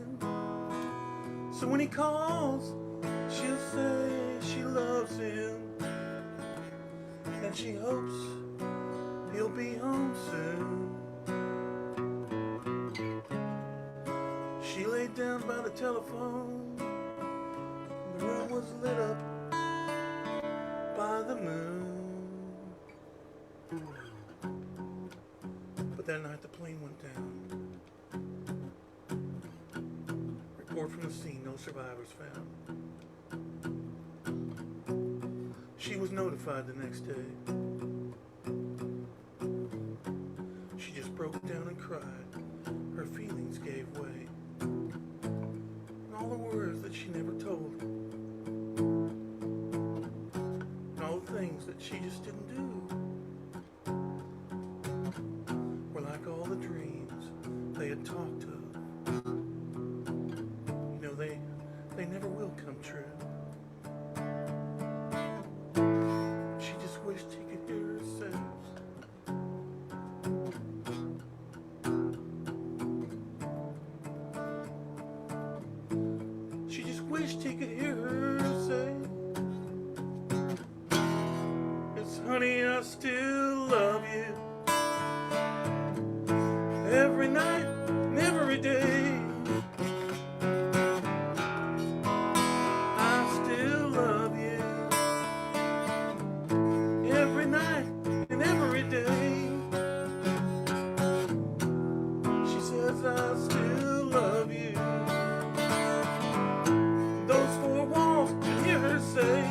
So when he calls, she'll say she loves him, and she hopes he'll be home soon. She laid down by the telephone. The room was lit up by the moon. But that night the plane went down. Report from the scene, no survivors found. She was notified the next day. She just broke down and cried. Her feelings gave way. And all the words that she never told him. And all the things that she just didn't do were like all the dreams they had talked of. You know, they never will come true. She just wished he could hear her say, she just wished he could hear her say, "Yes, honey, I still love you. Every night and every day. I still love you. Every night and every day." She says, "I still love you." Those four walls can hear her say,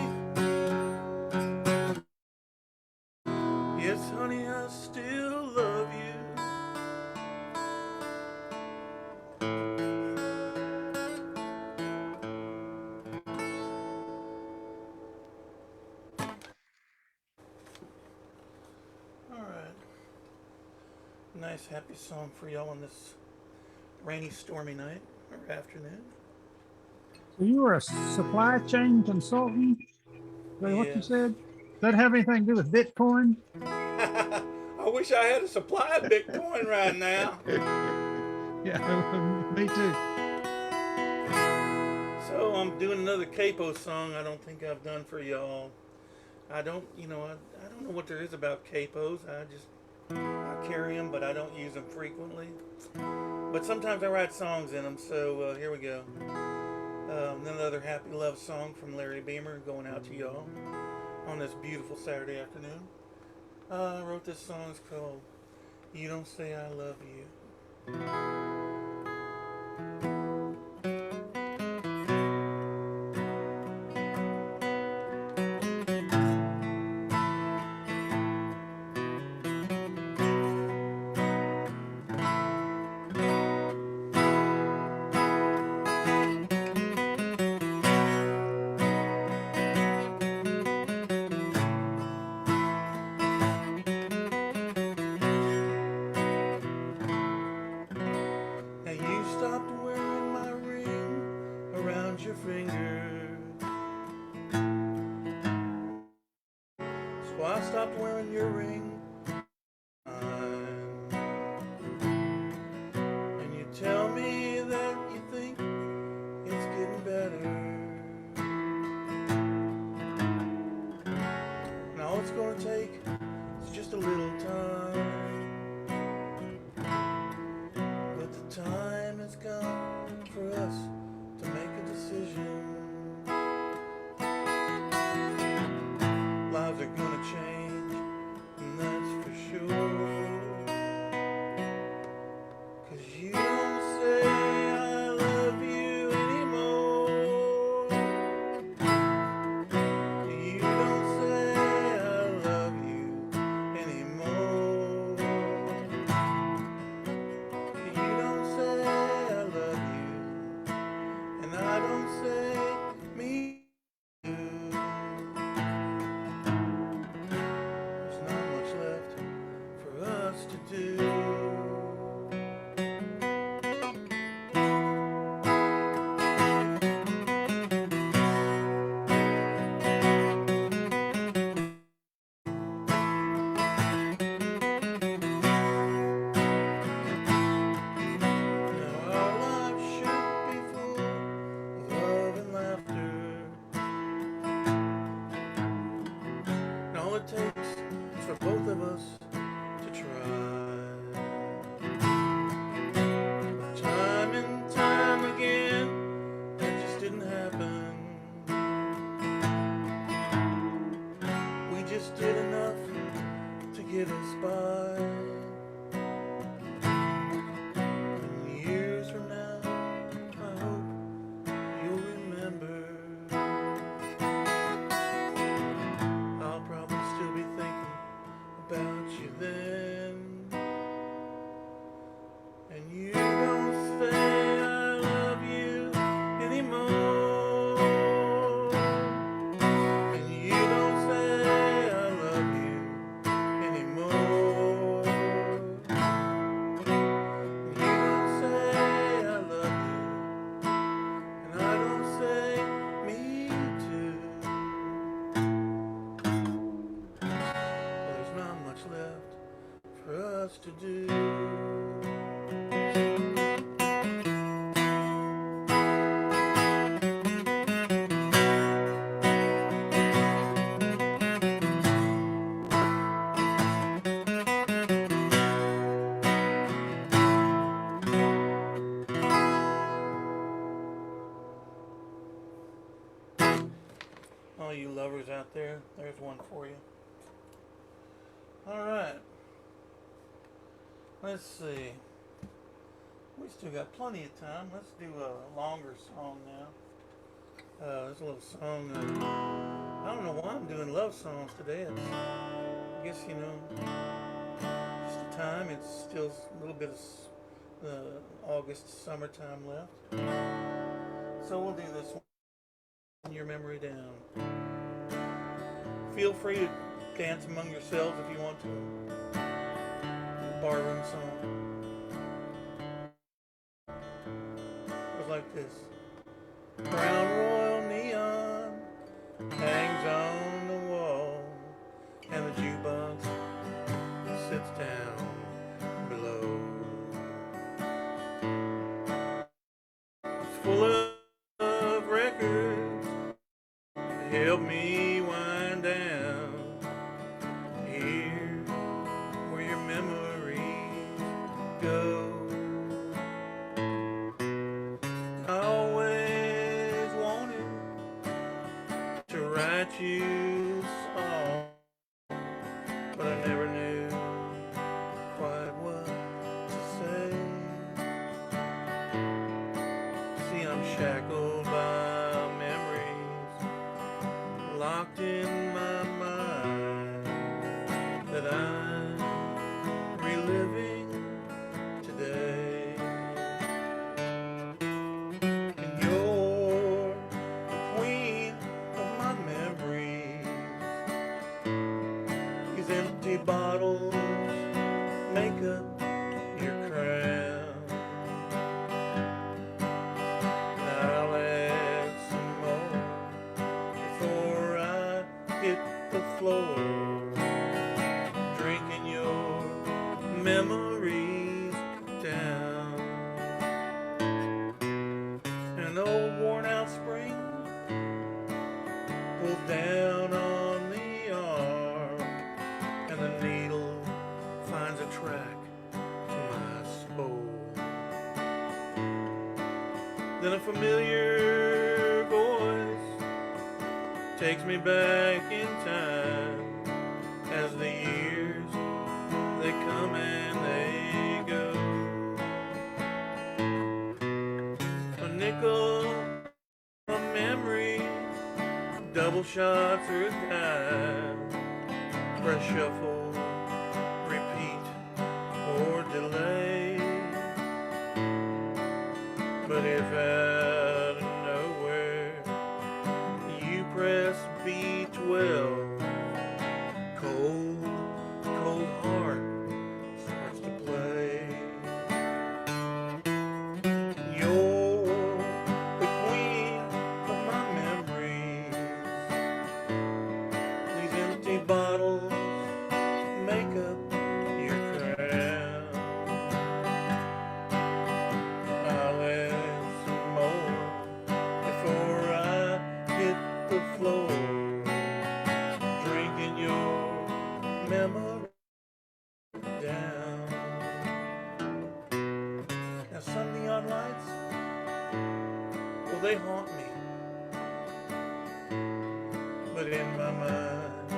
"Yes, honey, I still love you." All right. Nice, happy song for y'all on this rainy, stormy night or afternoon. So you were a supply chain consultant? Is that what you Yes. said? Does that have anything to do with Bitcoin? I wish I had a supply of Bitcoin right now. Yeah, me too. So I'm doing another capo song I don't think I've done for y'all. I don't know what there is about capos. I carry them, but I don't use them frequently. But sometimes I write songs in them, so here we go. Another happy love song from Larry Beamer going out to y'all on this beautiful Saturday afternoon. I wrote this song, it's called You Don't Say I Love You. Now you stopped wearing my ring around your finger, so I stopped wearing your ring. And you tell me that you think it's getting better. And all it's gonna take is just a little time. But the time has come for us to make a decision. Lives are gonna change, and that's for sure. 'Cause you don't say I love you anymore. You don't say I love you anymore. You don't say I love you, and I don't say me too. There's not much left for us to do. Now our lives should be full of love and laughter. And all it takes is for both of us to try. Time and time again, that just didn't happen. We just did enough to get us by. And years from now, I hope you'll remember. I'll probably still be thinking about you then. And you don't say I love you anymore. And you don't say I love you anymore. And you don't say I love you, and I don't say me too. Well, there's not much left for us to do. All you lovers out there, there's one for you. All right. Let's see. We still got plenty of time. Let's do a longer song now. This little song. I don't know why I'm doing love songs today. I guess, just the time. It's still a little bit of August summertime left. So we'll do this one. Your memory down. Feel free to dance among yourselves if you want to. Barroom song. this Crown Royal neon hangs on the wall, and the jukebox sits down below. It's full of records to help me wind down. Here where your memories go. I always wanted to write you a song, but I never knew quite what to say. See, I'm shackled by memories locked in my mind that I'm reliving today. And you're the queen of my memories. These empty bottles make up your crown. And I'll add some more before I hit the floor, drinking your memories down. An old worn out spring pulls down on the arm, and the needle finds a track to my soul. Then a familiar voice takes me back in time, as the years they come and they go. A nickel, a memory, double shots or a dime, press shuffle, repeat or delay. But if out of nowhere you press B12, cold, cold heart starts to play. You're the queen of my memories. These empty bottles make up your crown. I'll add some more before I hit the floor, drinking your memory down. Now some neon lights, well, they haunt me, but in my mind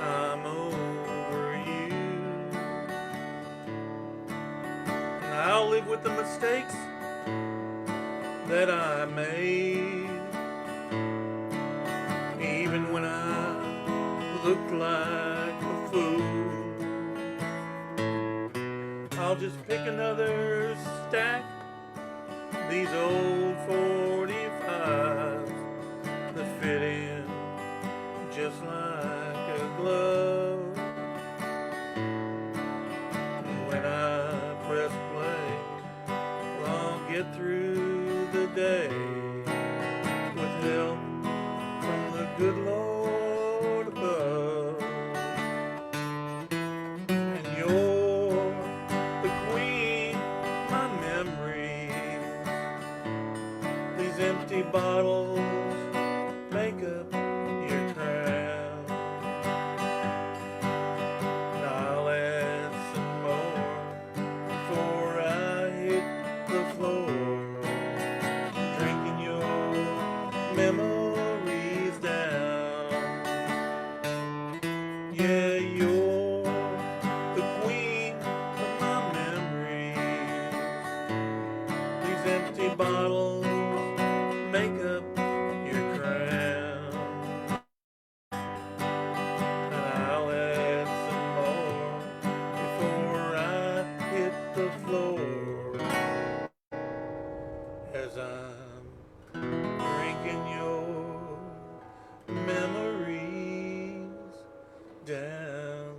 I'm over you. And I'll live with the mistakes that I made, even when I looked like a fool. I'll just pick another stack, these old 45s that fit in just like a glove. And when I press play, well, I'll get through the day with help from the good Lord above. And you're the queen, my memories. These empty bottles make up your crown. And I'll add some more before I hit the floor, drinking your memories down. Yeah, you're the queen of my memories. These empty bottles make up your crown. And I'll add some more before I hit the floor, as I'm drinking your memories down.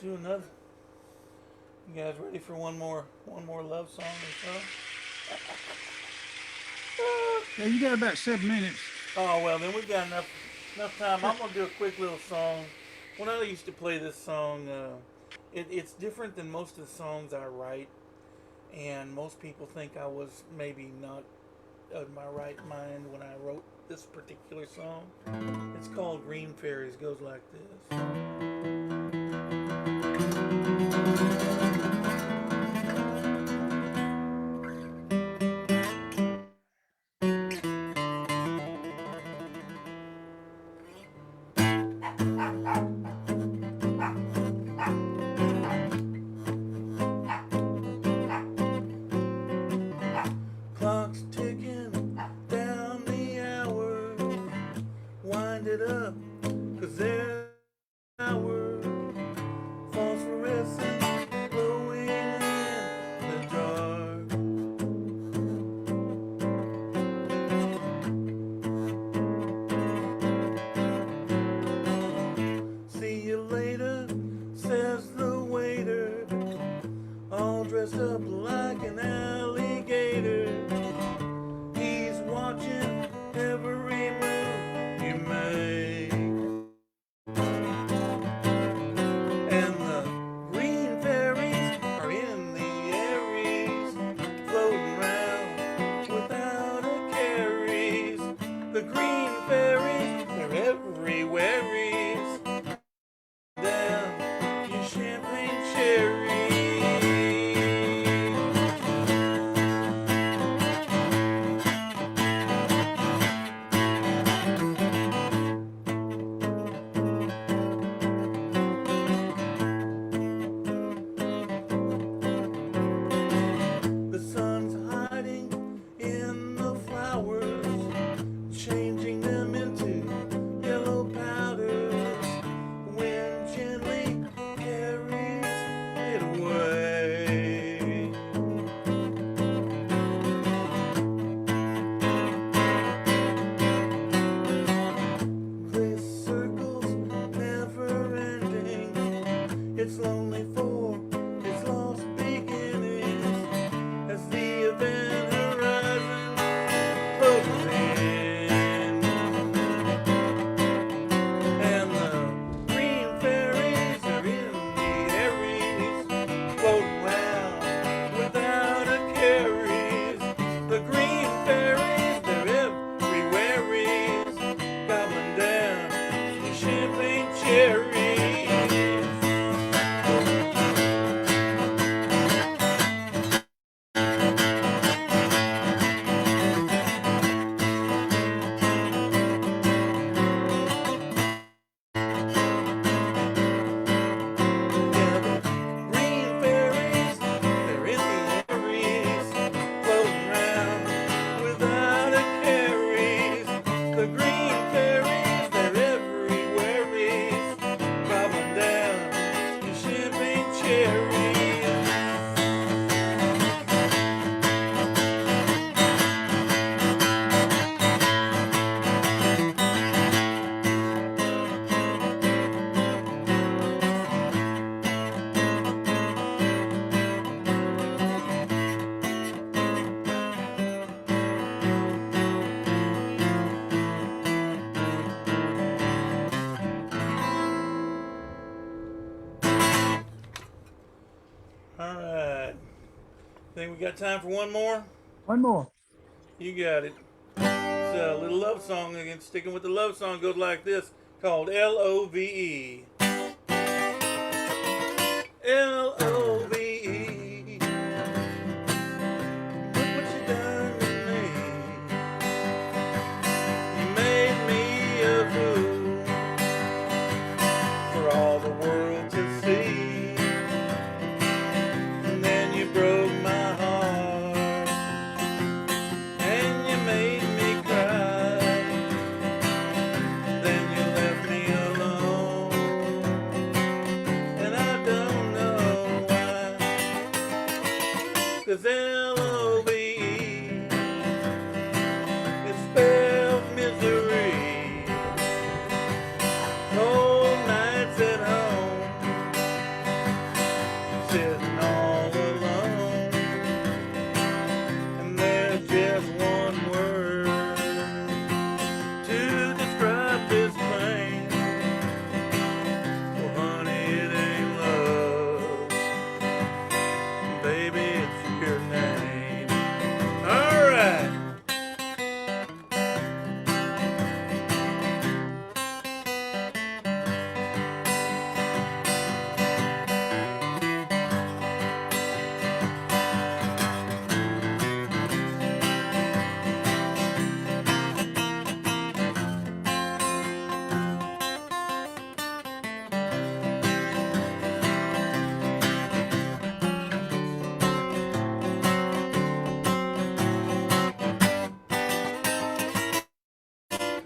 do another. You guys ready for one more love song or so? Yeah, you got about 7 minutes. Oh well, then we've got enough time. I'm gonna do a quick little song. When I used to play this song, it's different than most of the songs I write, and most people think I was maybe not of my right mind when I wrote this particular song. It's called Green Fairies. Goes like this. Clock's ticking down the hour. Wind it up, 'cause there's an hour. Phosphorescent glowing in the dark. See you later, says the waiter, all dressed up like an alligator. He's watching every move you make. And the green fairies are in the Aries, floating round without a caries. The green fairies, they're everywhere. Down your champagne cherry. The sun's hiding in the flowers, changing them into yellow powders. Wind gently carries it away. This circle's never ending. It's lonely for its lost beginnings as the event horizon closes in. And the green fairies are in the Aries, floating round without a caries. The green fairies, they're everywhere, gobbling down the champagne cherries. Yeah, the green fairies, they're in the Aries, floating round without a caries. The green fairies, they're everywhere, gobbling down your champagne cherries. All right. Think we got time for one more? One more. You got it. It's a little love song again. Sticking with the love song goes like this, called L-O-V-E. L-O-V-E. Look what you done to me. You made me a fool for all the world to see. And then you broke my heart, and you made me cry. Then you left me alone, and I don't know why. 'Cause L-O-V-E, it spells misery. Cold nights at home,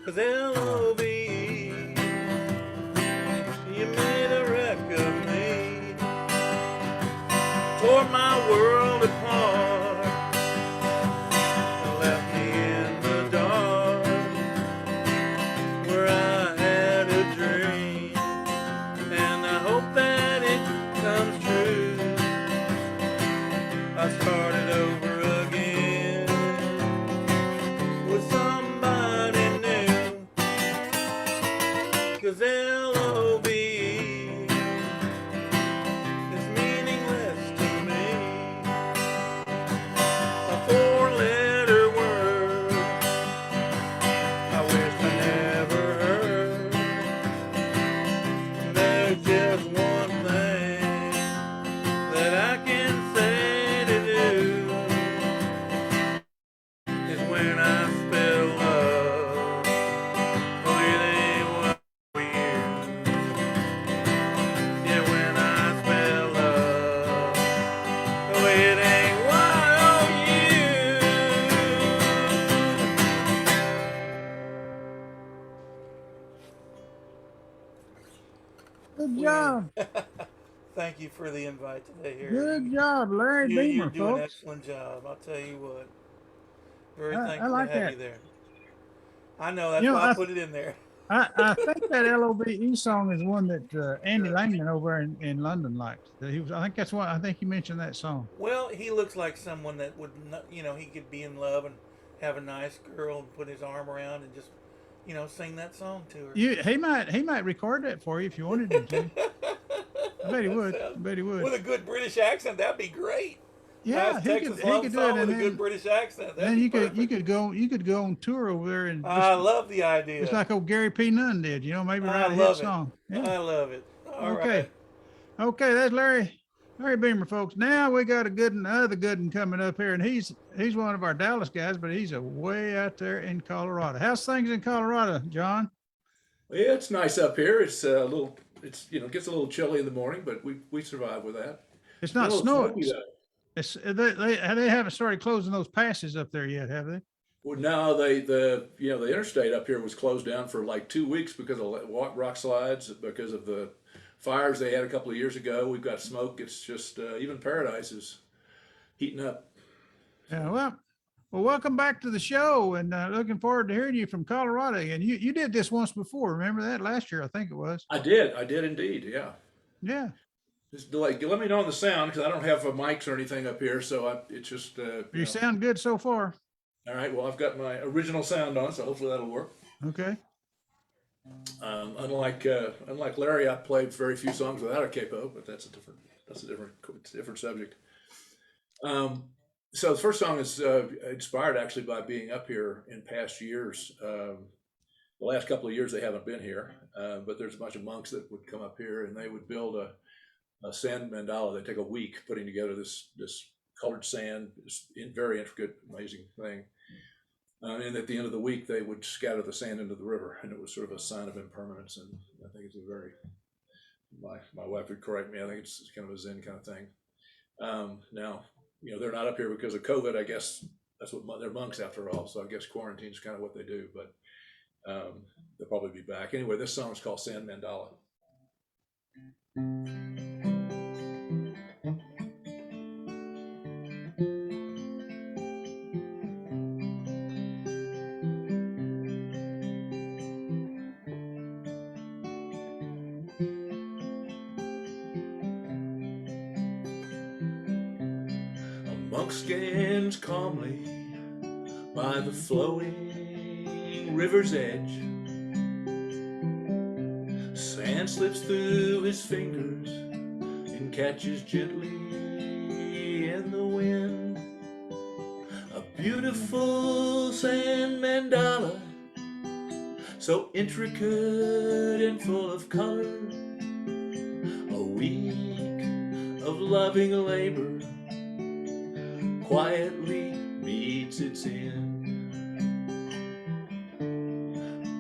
'Cause L.O.V.E. You made a wreck of me, tore my world apart, left me in the dark where I had a dream, and I hope that it comes true. I started over again with somebody new, 'cause L.O.V.E. is meaningless to me. A four-letter word I wish I never heard. There's just one thing that I can say to do, is when I spell love, oh, it ain't what we use. Yeah, when I spell love, oh, it ain't what you Good job. Thank you for the invite today, Harry. Good job, Larry You Beamer, do an folks. excellent job. I'll tell you what. Very I thankful like to have that. you there. I know, that's You know, why I put it in there. I think that LOVE song is one that Andy Sure. Langdon over in London liked. That he was. I think that's why. I think he mentioned that song. Well, he looks like someone that would, not, he could be in love and have a nice girl and put his arm around and just, sing that song to her. He might record that for you if you wanted him to. I bet he would. I bet he would. With a good British accent, that'd be great. Yeah, Nice he Texas could love do it, song and with a good then, British accent. That'd then be you could perfect. go on tour over there and I just, love the idea. just like old Gary P. Nunn did. Maybe I write a hit love it. song. Yeah. I love it. All right. Okay. Okay, that's Larry Beamer, folks. Now we got another good one coming up here, and he's one of our Dallas guys, but he's way out there in Colorado. How's things in Colorado, John? Yeah, it's nice up here. It's a little, gets a little chilly in the morning, but we survive with that. It's It's a not little snowing. smoky though. They haven't started closing those passes up there yet, have they? Well, no, the interstate up here was closed down for like 2 weeks because of rock slides, because of the fires they had a couple of years ago. We've got smoke. It's just even Paradise is heating up. Yeah. Well, welcome back to the show, and looking forward to hearing you from Colorado. And you did this once before. Remember that last year? I think it was. I did indeed. Yeah. Yeah. Just let me know on the sound because I don't have mics or anything up here, so it's just. You sound good so far. All right. Well, I've got my original sound on, so hopefully that'll work. Okay. Unlike Larry, I played very few songs without a capo, but that's a different subject. So the first song is inspired actually by being up here in past years. The last couple of years they haven't been here, but there's a bunch of monks that would come up here and they would build a sand mandala. They take a week putting together this colored sand, this very intricate, amazing thing. And at the end of the week, they would scatter the sand into the river, and it was sort of a sign of impermanence. And I think it's a very, my wife would correct me, I think it's kind of a Zen kind of thing. Now, they're not up here because of COVID. I guess that's what they're monks after all. So I guess quarantine is kind of what they do, but they'll probably be back. Anyway, this song is called Sand Mandala. Monk stands calmly by the flowing river's edge. Sand slips through his fingers and catches gently in the wind. A beautiful sand mandala, so intricate and full of color. A week of loving labor quietly meets its end.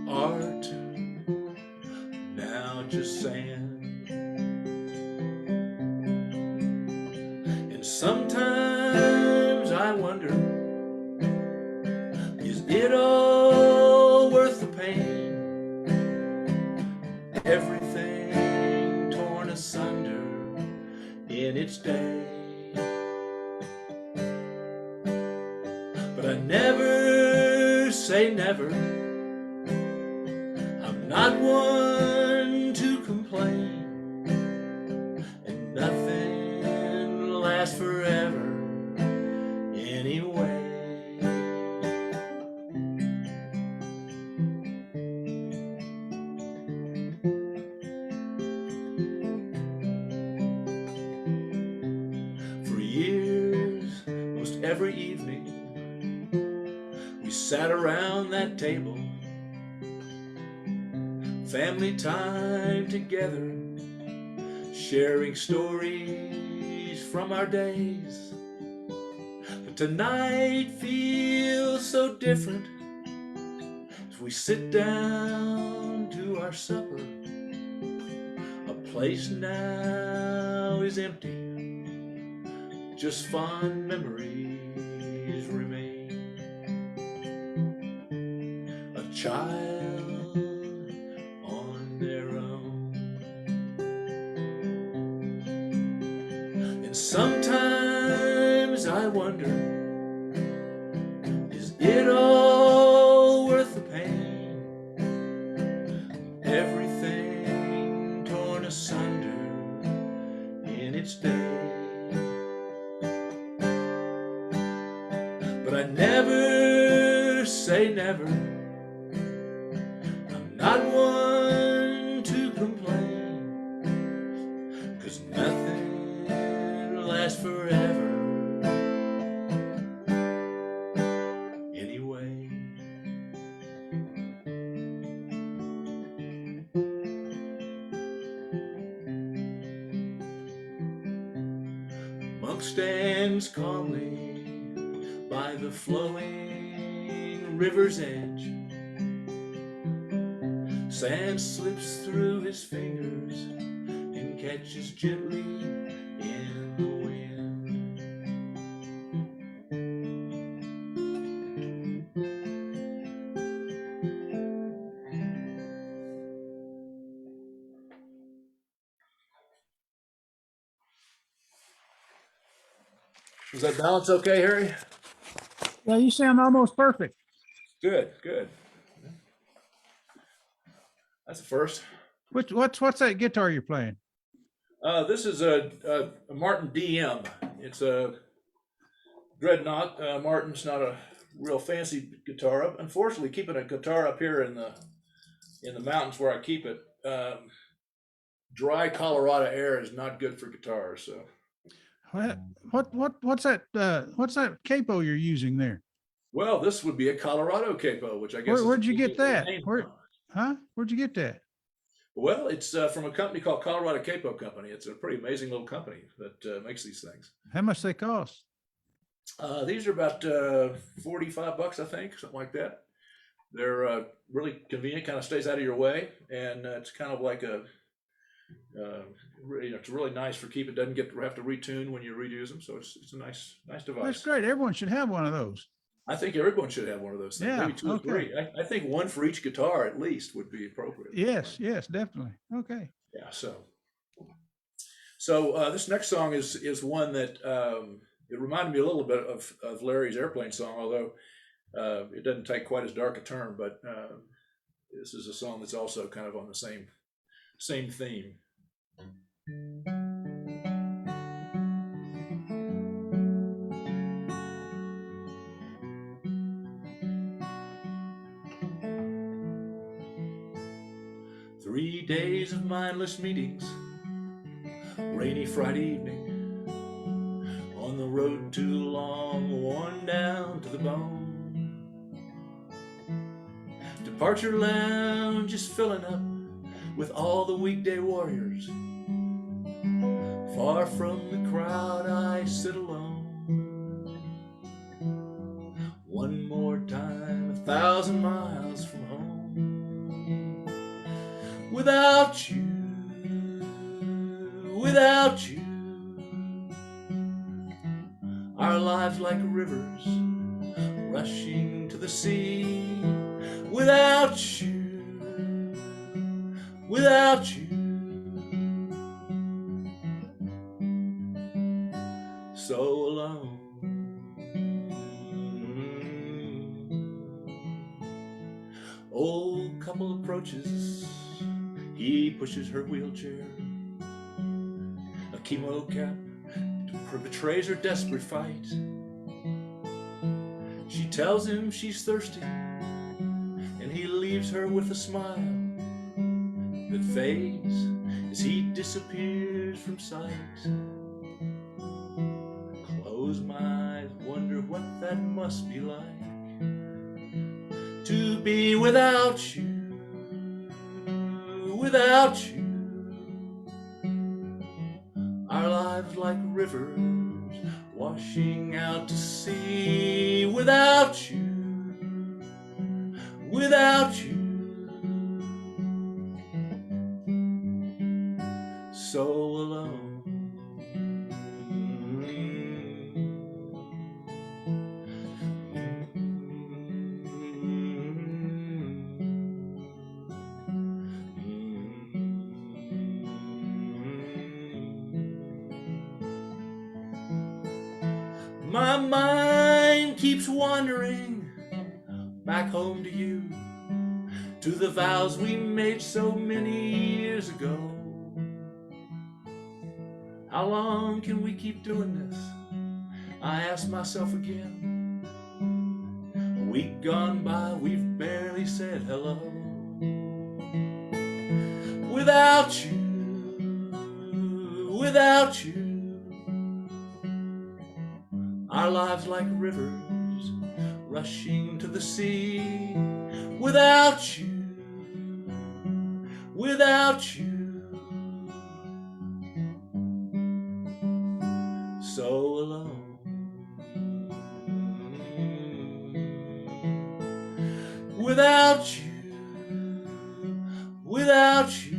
Art, now just sand. And sometimes I wonder, is it all worth the pain? but I never say never. I'm not one to complain, and nothing lasts forever anyway. For years, most every evening, we sat around that table, family time together, sharing stories from our days. But tonight feels so different as we sit down to our supper. A place now is empty, just fond memories remain. A child on their own. And sometimes I wonder, is it all worth the pain? Everything torn asunder in its day. But I never say never. I'm not one to complain, 'cause nothing lasts forever anyway. Monk stands calmly by the flowing river's edge. Sand slips through his fingers and catches gently in the wind. Was that balance okay, Harry? Yeah, you sound almost perfect. Good, good. That's a first. What's that guitar you're playing? This is a Martin DM. It's a Dreadnought. Martin's not a real fancy guitar. Unfortunately, keeping a guitar up here in the mountains where I keep it, dry Colorado air is not good for guitars. So What's that capo you're using there? well, this would be a Colorado capo, which I guess. Where'd you get that? Name. Where'd you get that? Well, it's from a company called Colorado Capo Company. It's a pretty amazing little company that makes these things. How much they cost? These are about $45, I think, something like that. They're really convenient, kind of stays out of your way, and it's kind of like a, it's really nice for keep. It doesn't have to retune when you reuse them, so it's a nice device. That's great. Everyone should have one of those. I think everyone should have one of those things. Yeah, Maybe two or three. I think one for each guitar at least would be appropriate. Yes, definitely. Okay. Yeah. So this next song is one that it reminded me a little bit of Larry's Airplane song, although it doesn't take quite as dark a turn. But this is a song that's also kind of on the same theme. 3 days of mindless meetings, rainy Friday evening, on the road too long, worn down to the bone. Departure lounge is filling up with all the weekday warriors. Far from the crowd I sit alone. One more time, 1,000 miles from home. Without you, our lives like rivers rushing to the sea. Without you, so alone. Old couple approaches, he pushes her wheelchair. A chemo cap betrays her desperate fight. She tells him she's thirsty, and he leaves her with a smile that fades as he disappears from sight. Close my eyes, wonder what that must be like to be without you, without you. Our lives like rivers washing out to sea, without you, without you. So alone. My mind keeps wandering back home to you, to the vows we made so many years ago. How long can we keep doing this? I ask myself again. A week gone by, we've barely said hello. Without you, without you. Our lives like rivers rushing to the sea, without you, without you. So alone. Without you, without you.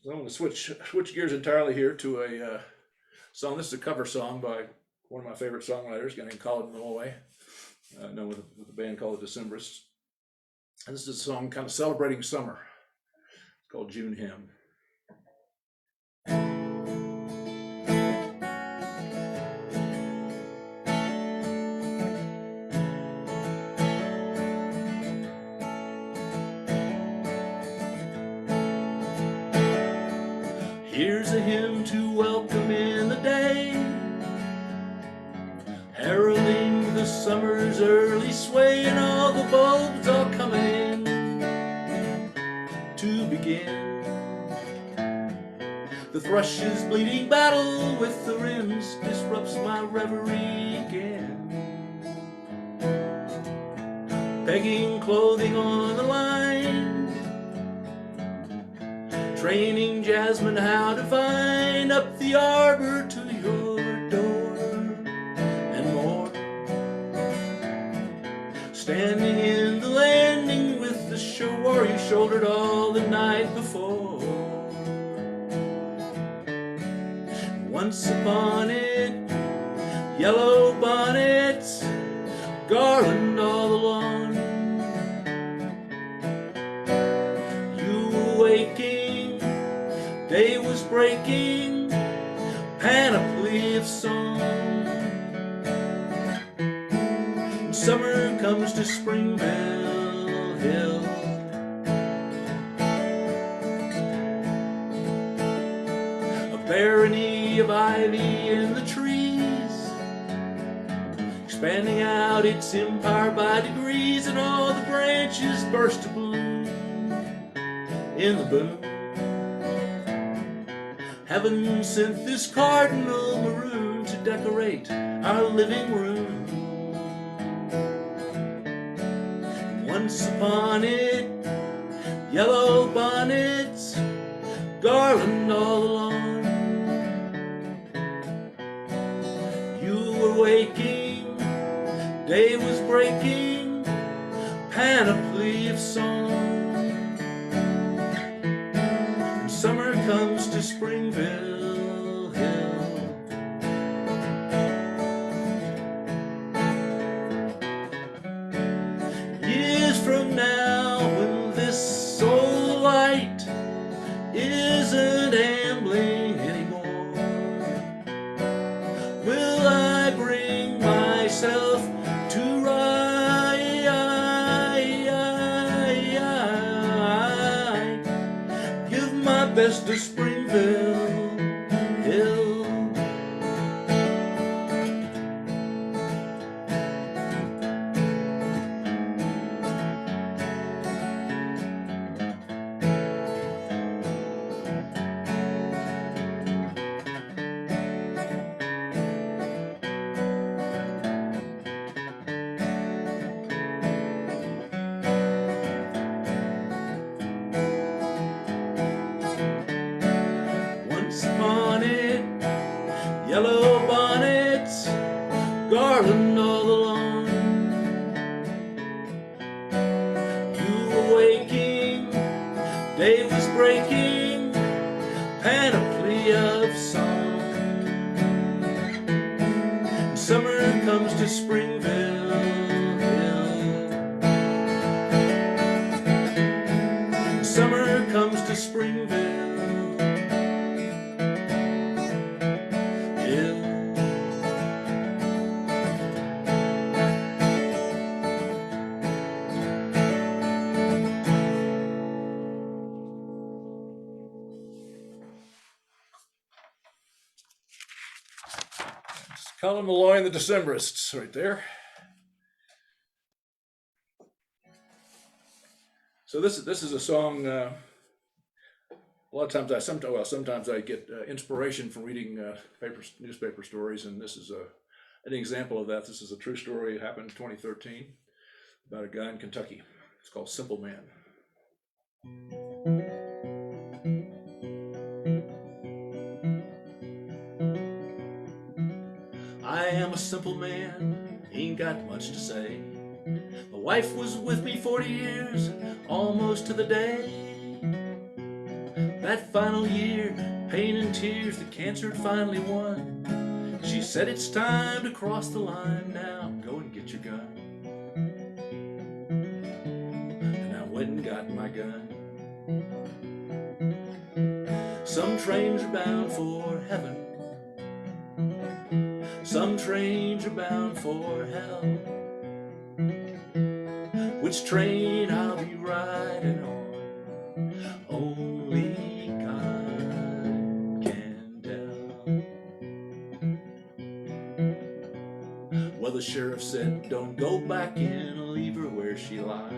So I'm going to switch gears entirely here to a song. This is a cover song by one of my favorite songwriters, a guy named Colin Milloway, known with a band called the Decemberists. And this is a song kind of celebrating summer. It's called June Hymn. Here's a hymn to welcome in the day, heralding the summer's early sway, and all the bulbs are coming to begin. The thrush's bleeding battle with the rims disrupts my reverie again. Pegging clothing on the line, training jasmine how to find up the arbor to your door, and more. Standing in the landing with the shore you shouldered all the night before. Once upon it, yellow bonnets garland all the lawn. You were waking, day was breaking, panoply of song. Summer comes to Springville Hill. A barony of ivy in the trees, expanding out its empire by degrees, and all the branches burst to bloom in the boom. Heaven sent this cardinal maroon to decorate our living room. Once upon it, yellow bonnets garland all along. You were waking, day was breaking, panoply of song. And summer comes Springville Hill. Years from now, when this old light isn't ambling anymore, will I bring myself to ride? Give my best to Springville Hill. Once upon it, yellow bonnets, garland all the lawn. You were waking, day was breaking, panoply of song. Summer comes to Springville Hill. Summer comes to Springville Hill. Colin Malloy and the Decemberists, right there. So this is a song. A lot of times sometimes I get inspiration from reading newspaper stories, and this is an example of that. This is a true story. It happened in 2013 about a guy in Kentucky. It's called Simple Man. I am a simple man, ain't got much to say. My wife was with me 40 years, almost to the day. That final year, pain and tears, the cancer had finally won. She said, it's time to cross the line, now go and get your gun. And I went and got my gun. Some trains are bound for heaven, some trains are bound for hell. Which train I'll be riding on, only God can tell. Well, the sheriff said, don't go back in, leave her where she lies.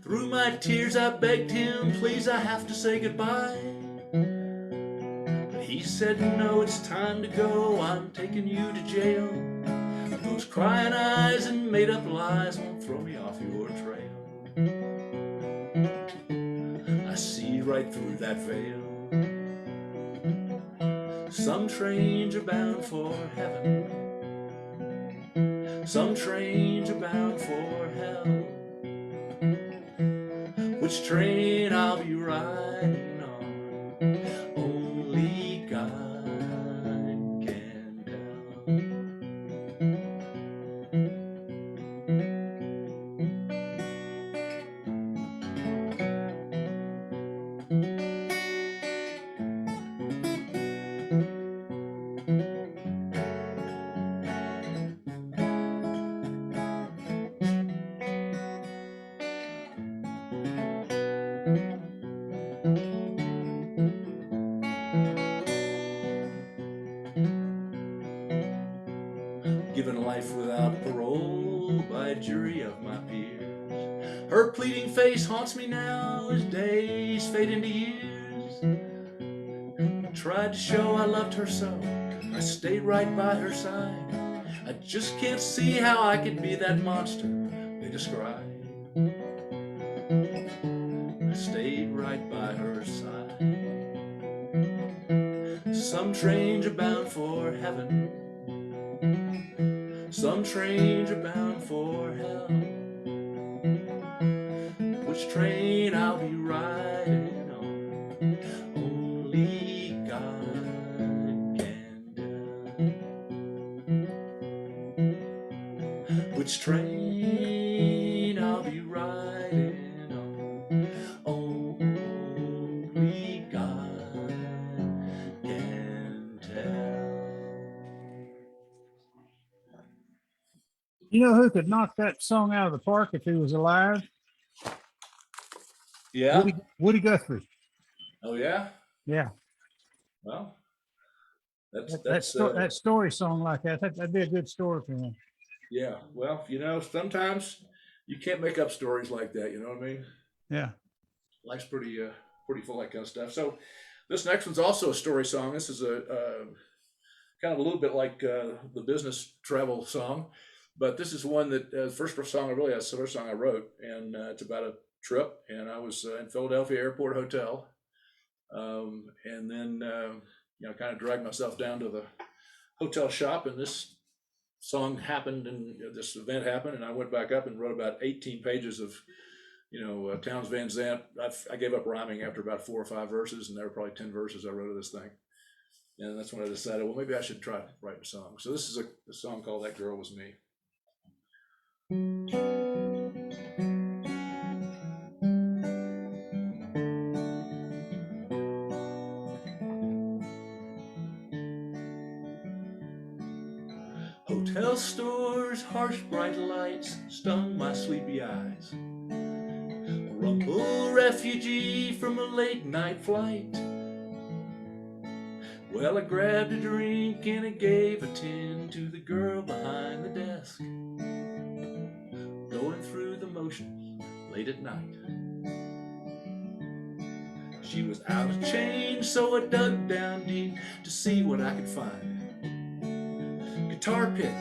Through my tears I begged him, please, I have to say goodbye. He said, no, it's time to go, I'm taking you to jail. Those crying eyes and made up lies won't throw me off your trail. I see right through that veil. Some trains are bound for heaven, some trains are bound for hell. Which train I'll be riding on, only God can tell. Given life without parole by a jury of my peers. Her pleading face haunts me now as days fade into years. I tried to show I loved her so, I stayed right by her side. I just can't see how I could be that monster they describe. I stayed right by her side. Some trains are bound for heaven, some trains are bound for hell. Which train I'll be riding on, only each train I'll be riding on. Only God can tell. You know who could knock that song out of the park if he was alive? Yeah. Woody Guthrie. Oh yeah. Yeah, Well, that story song like that'd be a good story for him. yeah. Well, you know, sometimes you can't make up stories like that. You know what I mean? Yeah. Life's pretty full of that kind of stuff. So this next one's also a story song. This is a kind of a little bit like the business travel song, but this is one that first song I really had, the first song I wrote, and it's about a trip. And I was in Philadelphia Airport Hotel, and then you know, kind of dragged myself down to the hotel shop, and this song happened, and this event happened, and I went back up and wrote about 18 pages of, you know, Townes Van Zandt. I gave up rhyming after about 4 or 5 verses, and there were probably 10 verses I wrote of this thing. And that's when I decided, well, maybe I should try writing a song. So this is a song called That Girl Was Me. Hotel stores, harsh bright lights stung my sleepy eyes. A rumpled refugee from a late night flight. Well, I grabbed a drink and I gave a 10 to the girl behind the desk, going through the motions late at night. She was out of change, so I dug down deep to see what I could find. Guitar pick,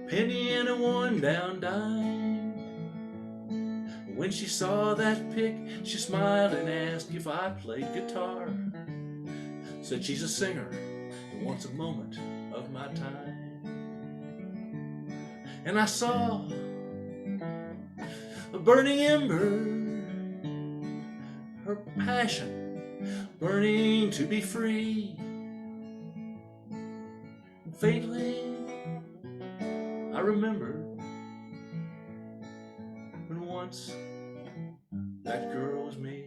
penny and a 1 down dime. When she saw that pick, she smiled and asked if I played guitar. Said she's a singer and wants a moment of my time. And I saw a burning ember, her passion burning to be free. And faintly I remember when once that girl was me.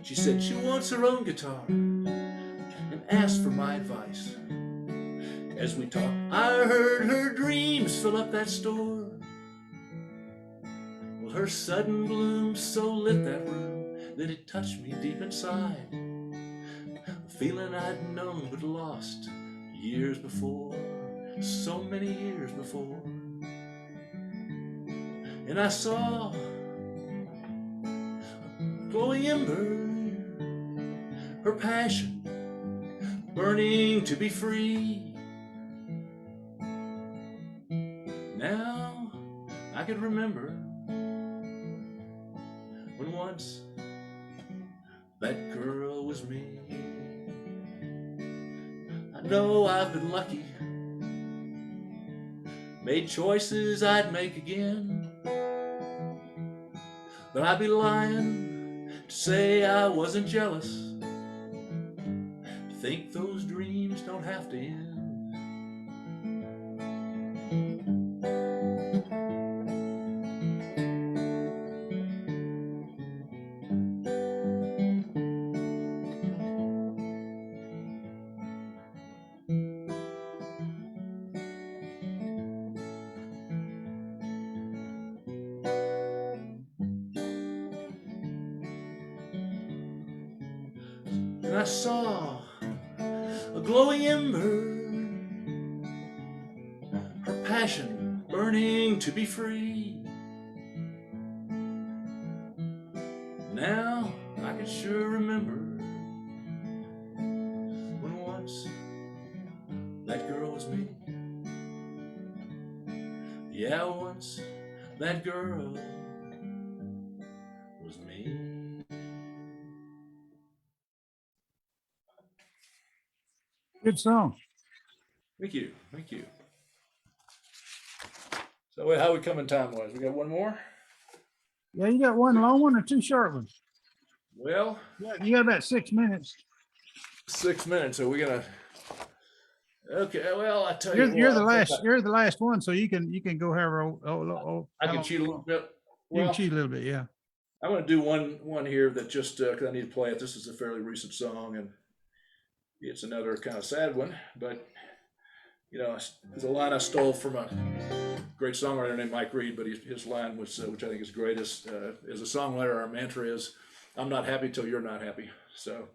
She said she wants her own guitar and asked for my advice. As we talked, I heard her dreams fill up that store. Well, her sudden bloom so lit that room that it touched me deep inside. A feeling I'd known but lost years before, so many years before. And I saw a glowing ember, her passion burning to be free. Now I could remember when once that girl was me. I know I've been lucky, made choices I'd make again, but I'd be lying to say I wasn't jealous. Think those dreams don't have to end. And I saw a glowing ember, her passion burning to be free. Now I can sure remember when once that girl was me. Yeah, once that girl was me. Good song. Thank you. Thank you. So how we coming time wise? We got one more? Yeah, you got one long one or 2 short ones? Well, You got about 6 minutes. 6 minutes. So we're gonna. Okay. Well, I tell you You're what, the I think last. You're the last one, so you can go however. I how can long cheat a you little want. bit. You can Well, cheat a little bit, yeah. I'm going to do one here that just because I need to play it. This is a fairly recent song, and it's another kind of sad one. But you know, it's a line I stole from a great songwriter named Mike Reed. But his line was, which I think is greatest, as a songwriter, our mantra is, "I'm not happy till you're not happy." So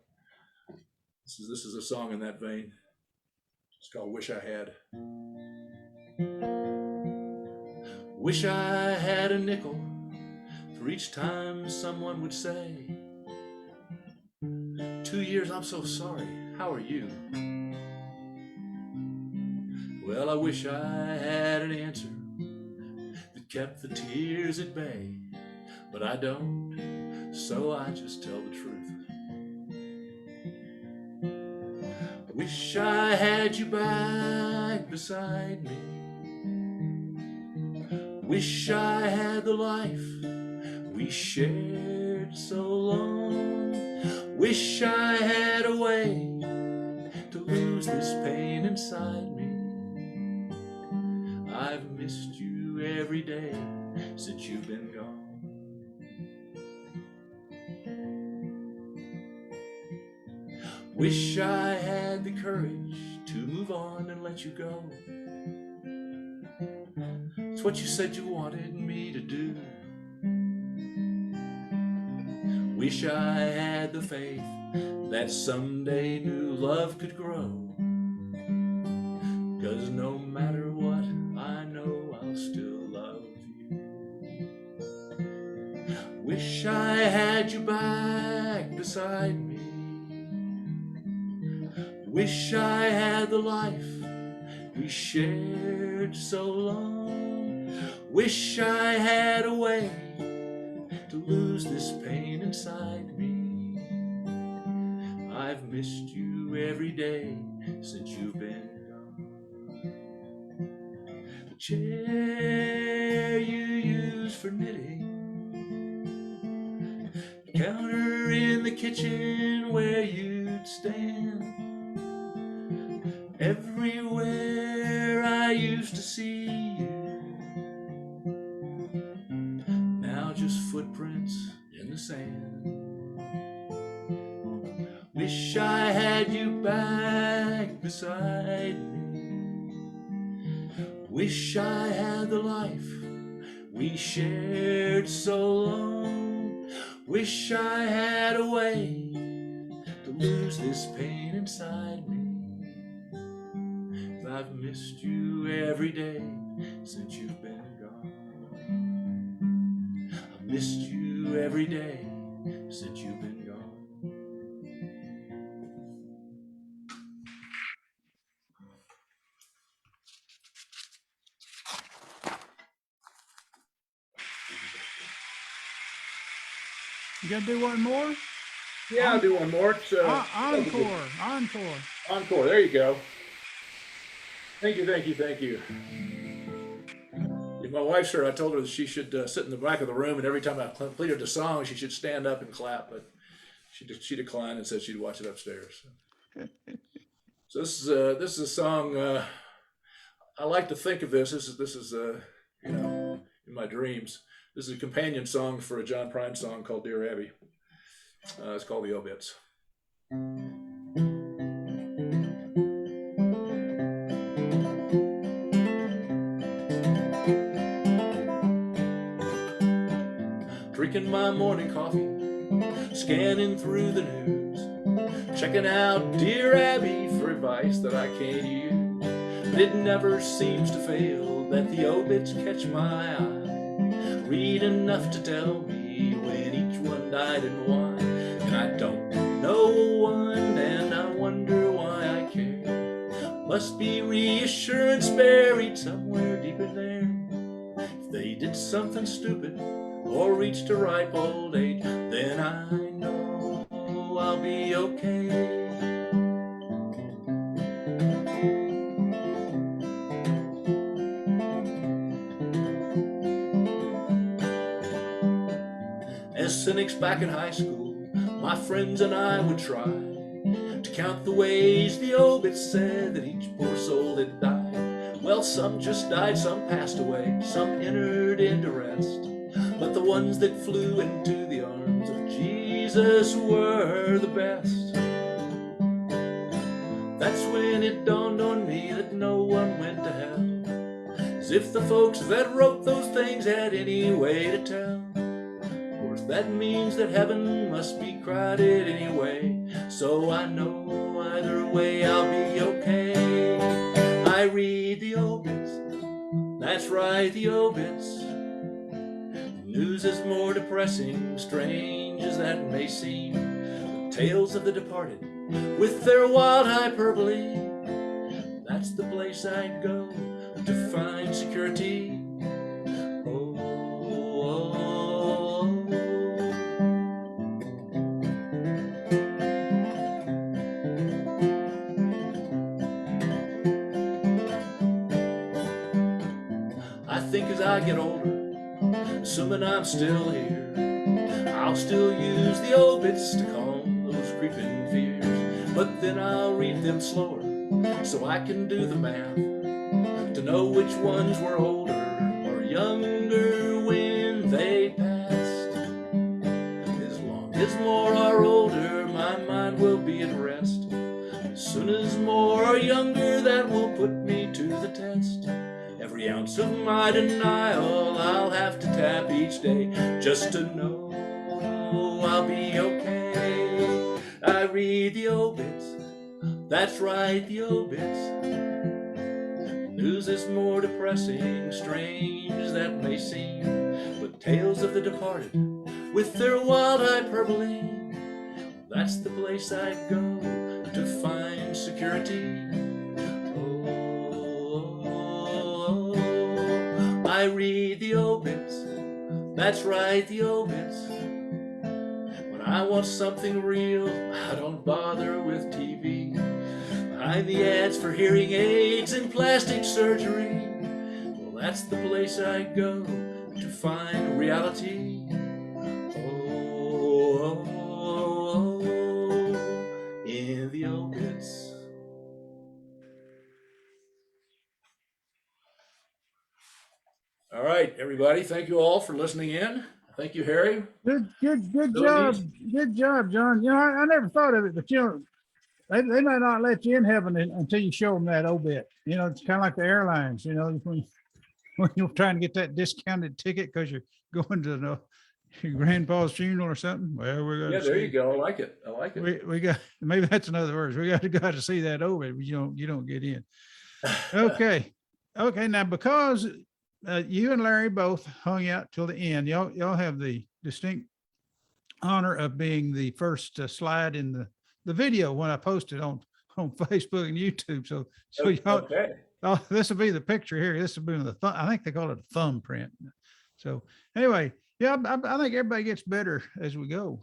this is a song in that vein. It's called "Wish I Had." Wish I had a nickel for each time someone would say, 2 years, I'm so sorry, how are you? Well, I wish I had an answer that kept the tears at bay, but I don't, so I just tell the truth. I wish I had you back beside me. Wish I had the life we shared so long. Wish I had a way to lose this pain inside me. I've missed you every day since you've been gone. Wish I had the courage to move on and let you go. It's what you said you wanted me to do. Wish I had the faith that someday new love could grow. 'Cause no matter what, I know I'll still love you. Wish I had you back beside me. Wish I had the life we shared so long. Wish I had a way to lose this pain inside me. I've missed you every day since you've been gone. The chair you use for knitting, the counter in the kitchen where you'd stand, everywhere I used to see you, now just footprints in the sand. Wish I had you back beside me. Wish I had the life we shared so long. Wish I had a way to lose this pain inside me. I've missed you every day since you've been gone. I've missed you every day since you've been gone. You gotta do one more? Yeah, I'll do one more. So Encore. encore. There you go. Thank you. My wife's here. I told her that she should sit in the back of the room, and every time I completed the song, she should stand up and clap. But she declined and said she'd watch it upstairs. So this is a song. I like to think of this. This is you know, in my dreams. This is a companion song for a John Prine song called "Dear Abby." It's called "The Obits." Drinking my morning coffee, scanning through the news, checking out Dear Abby for advice that I can't use. But it never seems to fail that the obits catch my eye. Read enough to tell me when each one died and why. And I don't know one, and I wonder why I care. Must be reassurance buried somewhere deep in there. If they did something stupid or reached a ripe old age, then I know I'll be okay. As cynics back in high school my friends and I would try to count the ways the obits said that each poor soul had died. Well, some just died, some passed away, some entered into rest. But the ones that flew into the arms of Jesus were the best. That's when it dawned on me that no one went to hell, as if the folks that wrote those things had any way to tell. Of course, that means that heaven must be crowded anyway, so I know either way I'll be okay. I read the obits, that's right, the obits. News is more depressing, strange as that may seem. The tales of the departed, with their wild hyperbole, that's the place I'd go to find security. Oh, oh, oh. I think as I get older, assuming I'm still here, I'll still use the obits to calm those creeping fears. But then I'll read them slower, so I can do the math, to know which ones were older or younger when they passed. As long as more are older, my mind will be at rest. As soon as more are younger, that will put me to the test. Every ounce of my denial I'll have to tap each day, just to know I'll be okay. I read the obits, that's right, the obits. News is more depressing, strange as that may seem, but tales of the departed, with their wild hyperbole, that's the place I'd go to find security. I read the obits, that's right, the obits. When I want something real, I don't bother with TV. Behind the ads for hearing aids and plastic surgery, well, that's the place I go to find reality. Oh, oh, oh, in the obits. All right, everybody. Thank you all for listening in. Thank you, Harry. Good Really job. neat. Good job, John. You know, I never thought of it, but you know, they might not let you in heaven until you show them that obit. You know, it's kind of like the airlines, you know, when you're trying to get that discounted ticket because you're going to your grandpa's funeral or something. Well, we're going Yeah, to there you go. I like it. I like it. we got, maybe that's another word. We got to go to see that obit, but you don't get in. Okay. Okay. Now, because you and Larry both hung out till the end, y'all have the distinct honor of being the first slide in the video when I posted on Facebook and YouTube. So y'all, Okay. oh, this will be the picture here. This will be the thumb. I think they call it a thumbprint. So anyway, yeah, I think everybody gets better as we go.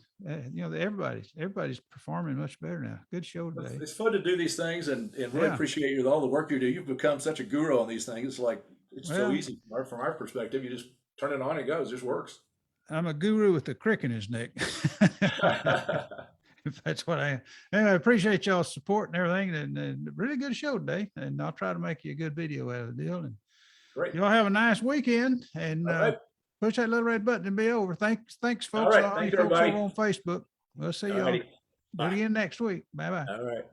You know, everybody's performing much better now. Good show today. It's fun to do these things and really Yeah. appreciate all the work you do. You've become such a guru on these things. It's like, it's so Well, easy from our perspective. You just turn it on, it goes, it just works. I'm a guru with a crick in his neck. If that's what I am. Anyway, I appreciate y'all's support and everything, and really good show today. And I'll try to make you a good video out of the deal. And Great. y'all have a nice weekend, and All right. push that little red button and be over. Thanks, All folks. right. All Thank you you, folks everybody. over on Facebook. We'll see All y'all. righty. Do it Bye. again next week. Bye bye. All right.